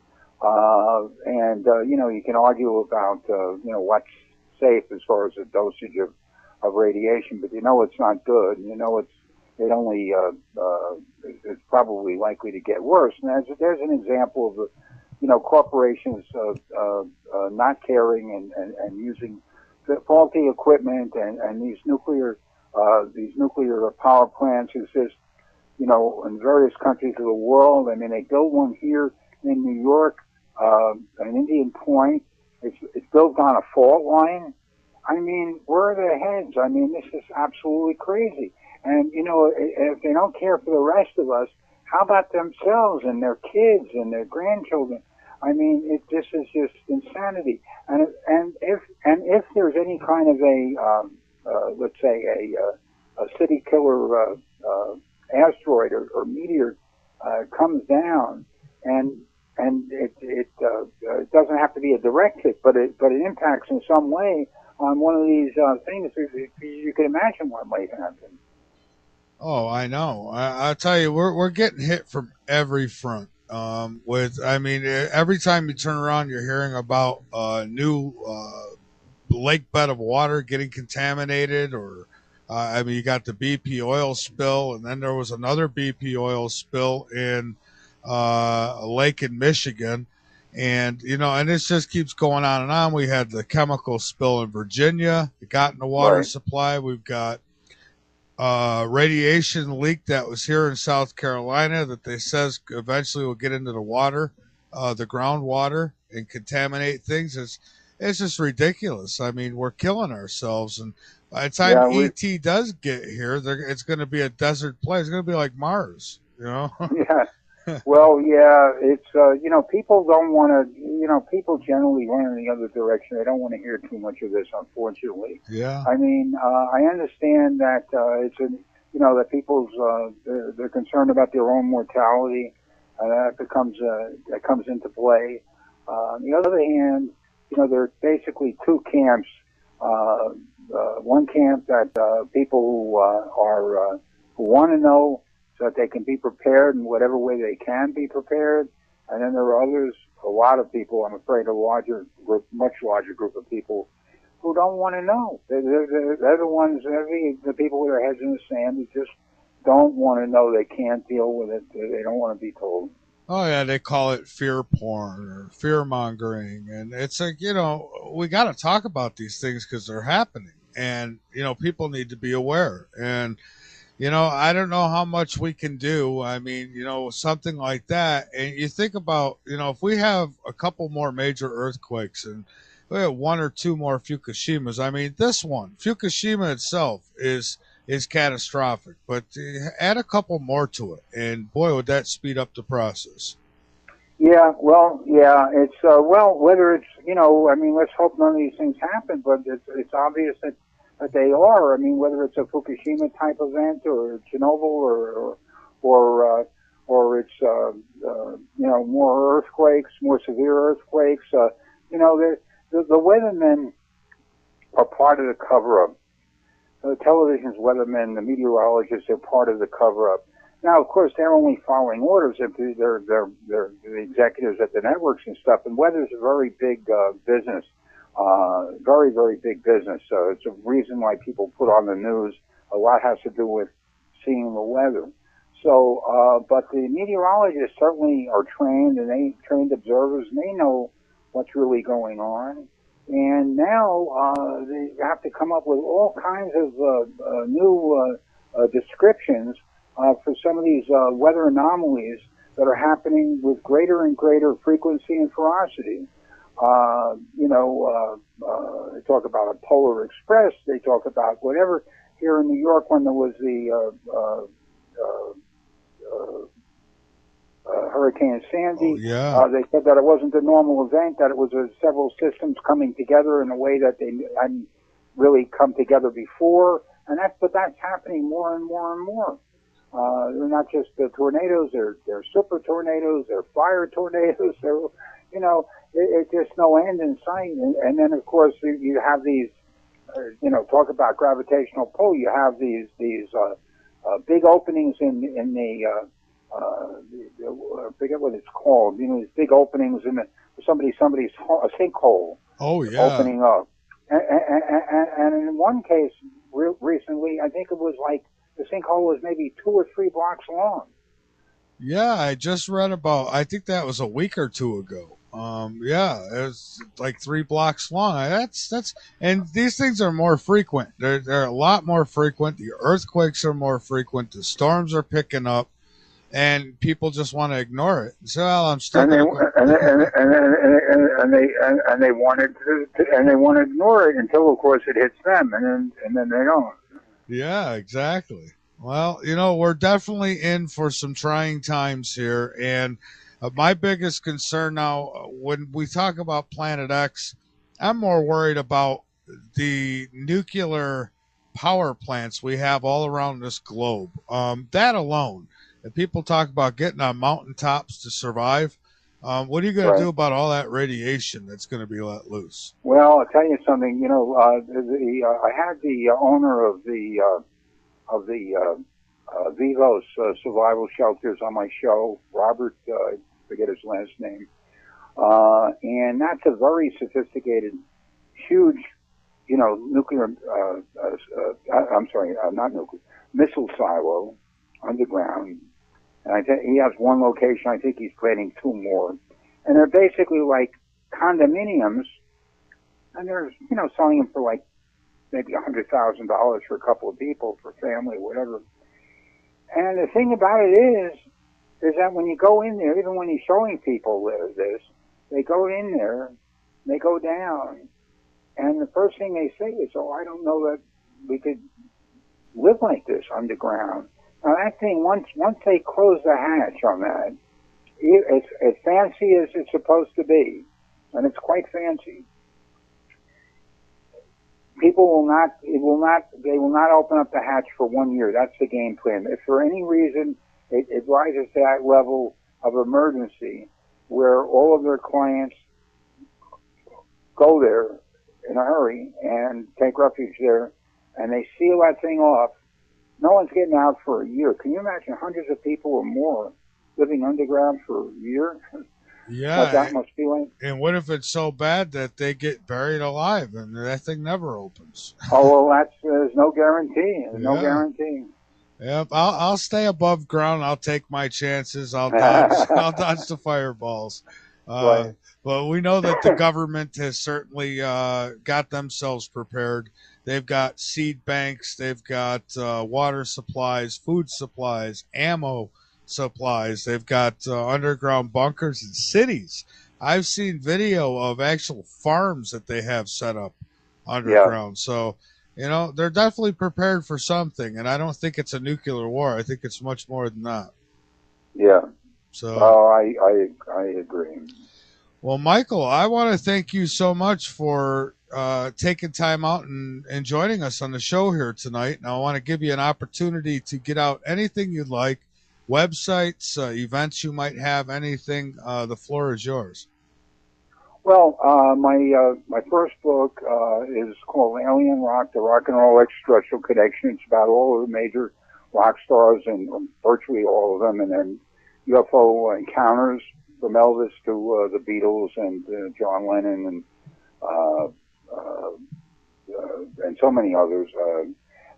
And you know, you can argue about you know, what's safe as far as the dosage of radiation, but you know it's not good. You know it's probably likely to get worse. And there's an example of you know, corporations not caring and using the faulty equipment, and these nuclear power plants exist, you know, in various countries of the world. I mean, they built one here in New York, an Indian Point. It's built on a fault line. I mean, where are their heads? I mean, this is absolutely crazy. And, you know, if they don't care for the rest of us, how about themselves and their kids and their grandchildren? I mean, this is just insanity. And if there's any kind of let's say a city killer asteroid or meteor comes down, and it doesn't have to be a direct hit, but it impacts in some way on one of these things, you can imagine what might happen. Oh, I know. I'll tell you, we're getting hit from every front. I mean, every time you turn around, you're hearing about new lake bed of water getting contaminated, or I mean, you got the BP oil spill, and then there was another BP oil spill in a lake in Michigan, and and this just keeps going on and on. We had the chemical spill in Virginia. It got in the water Right. supply. We've got radiation leak that was here in South Carolina that they says eventually will get into the water, the groundwater, and contaminate things. It's just ridiculous. I mean, we're killing ourselves, and by the time Yeah, ET does get here, it's going to be a desert place. It's going to be like Mars, yeah. Well, yeah, it's, people don't want to, people generally run in the other direction. They don't want to hear too much of this, unfortunately. Yeah. I mean, I understand that that people's, they're concerned about their own mortality. That comes into play. On the other hand, there are basically two camps. One camp that people who want to know, so that they can be prepared in whatever way they can be prepared. And then there are others, a lot of people, I'm afraid, much larger group of people who don't want to know. They're the ones, the people with their heads in the sand who just don't want to know. They can't deal with it. They don't want to be told. Oh yeah, they call it fear porn or fear mongering, and it's like we got to talk about these things because they're happening, and people need to be aware. And I don't know how much we can do. I mean, something like that. And you think about, if we have a couple more major earthquakes and we have one or two more Fukushimas, I mean, this one, Fukushima itself is catastrophic, but add a couple more to it. And boy, would that speed up the process. Yeah, well, yeah, it's, whether it's, I mean, let's hope none of these things happen, but it's obvious that they are. I mean, whether it's a Fukushima type event or Chernobyl or it's more earthquakes, more severe earthquakes. The weathermen are part of the cover-up. The television's weathermen, the meteorologists, are part of the cover-up. Now, of course, they're only following orders. They're the executives at the networks and stuff. And weather's a very big business. Very, very big business. So it's a reason why people put on the news. A lot has to do with seeing the weather. So, but the meteorologists certainly are trained, and they trained observers, and they know what's really going on. And now they have to come up with all kinds of new descriptions for some of these weather anomalies that are happening with greater and greater frequency and ferocity. They talk about a polar express. They talk about whatever. Here in New York, when there was the Hurricane Sandy, they said that it wasn't a normal event, that it was several systems coming together in a way that they hadn't really come together before. But that's happening more and more and more. They're not just the tornadoes; they're super tornadoes, they're fire tornadoes. It's just no end in sight. And then, of course, you have these, talk about gravitational pull. You have these big openings in the I forget what it's called. These big openings in somebody's a sinkhole. Oh yeah. Opening up. And in one case recently, I think it was like the sinkhole was maybe 2 or 3 blocks long. Yeah, I just read about. I think that was a week or two ago. Yeah, it was like 3 blocks long. And these things are more frequent. They're a lot more frequent. The earthquakes are more frequent. The storms are picking up, and people just want to ignore it. So, well, I'm still. And they want to ignore it until, of course, it hits them, and then they don't. Yeah, exactly. Well, we're definitely in for some trying times here, and my biggest concern now, when we talk about Planet X, I'm more worried about the nuclear power plants we have all around this globe. That alone, and people talk about getting on mountaintops to survive. What are you going to Right. do about all that radiation that's going to be let loose? Well, I'll tell you something. You know, I had the owner of the Vivos survival shelters on my show, Robert. I forget his last name. And that's a very sophisticated, huge, you know, nuclear. I'm sorry, not nuclear, missile silo underground. And he has one location. I think he's planning two more. And they're basically like condominiums, and they're, you know, selling them for like maybe $100,000 for a couple of people, for family, whatever. And the thing about it is that when you go in there, even when he's showing people this, they go in there, they go down, and the first thing they say is, "Oh, I don't know that we could live like this underground." Now that thing, once they close the hatch on that, it's as fancy as it's supposed to be, and it's quite fancy. People they will not open up the hatch for 1 year. That's the game plan. If for any reason it rises to that level of emergency where all of their clients go there in a hurry and take refuge there, and they seal that thing off, no one's getting out for a year. Can you imagine hundreds of people or more living underground for a year? Yeah. What that must be like? And what if it's so bad that they get buried alive and that thing never opens? Oh, well, there's no guarantee. There's no guarantee. Yep, I'll stay above ground. I'll take my chances. I'll dodge the fireballs. Right. But we know that the government has certainly got themselves prepared. They've got seed banks. They've got water supplies, food supplies, ammo supplies. They've got underground bunkers in cities. I've seen video of actual farms that they have set up underground. So, you know, they're definitely prepared for something, and I don't think it's a nuclear war. I think it's much more than that. Yeah. So, I agree. well, Michael, I want to thank you so much for taking time out and joining us on the show here tonight. And I want to give you an opportunity to get out anything you'd like, websites, events you might have, anything. The floor is yours. Well, my first book is called Alien Rock: The Rock and Roll Extraterrestrial Connection. It's about all of the major rock stars and virtually all of them, and then UFO encounters from Elvis to the Beatles and John Lennon and so many others.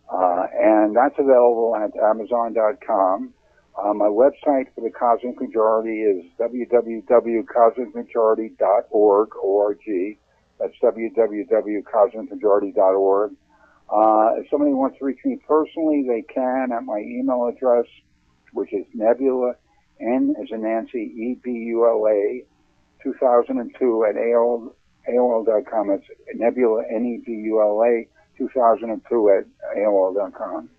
And that's available at Amazon.com. My website for the Cosmic Majority is www.cosmicmajority.org, O-R-G. That's www.cosmicmajority.org. If somebody wants to reach me personally, they can at my email address, which is Nebula, N as in Nancy, E-B-U-L-A, 2002 at AOL.com. It's Nebula, N-E-B-U-L-A, 2002 at AOL.com.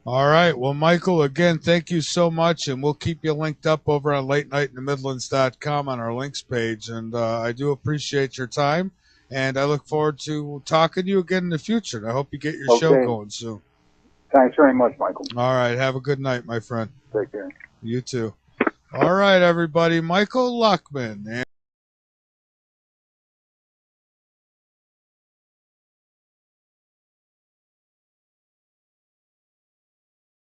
All right. Well, Michael, again, thank you so much, and we'll keep you linked up over on LateNightInTheMidlands.com on our links page. And I do appreciate your time, and I look forward to talking to you again in the future. And I hope you get your show going soon. Thanks very much, Michael. All right. Have a good night, my friend. Take care. You too. All right, everybody. Michael Luckman.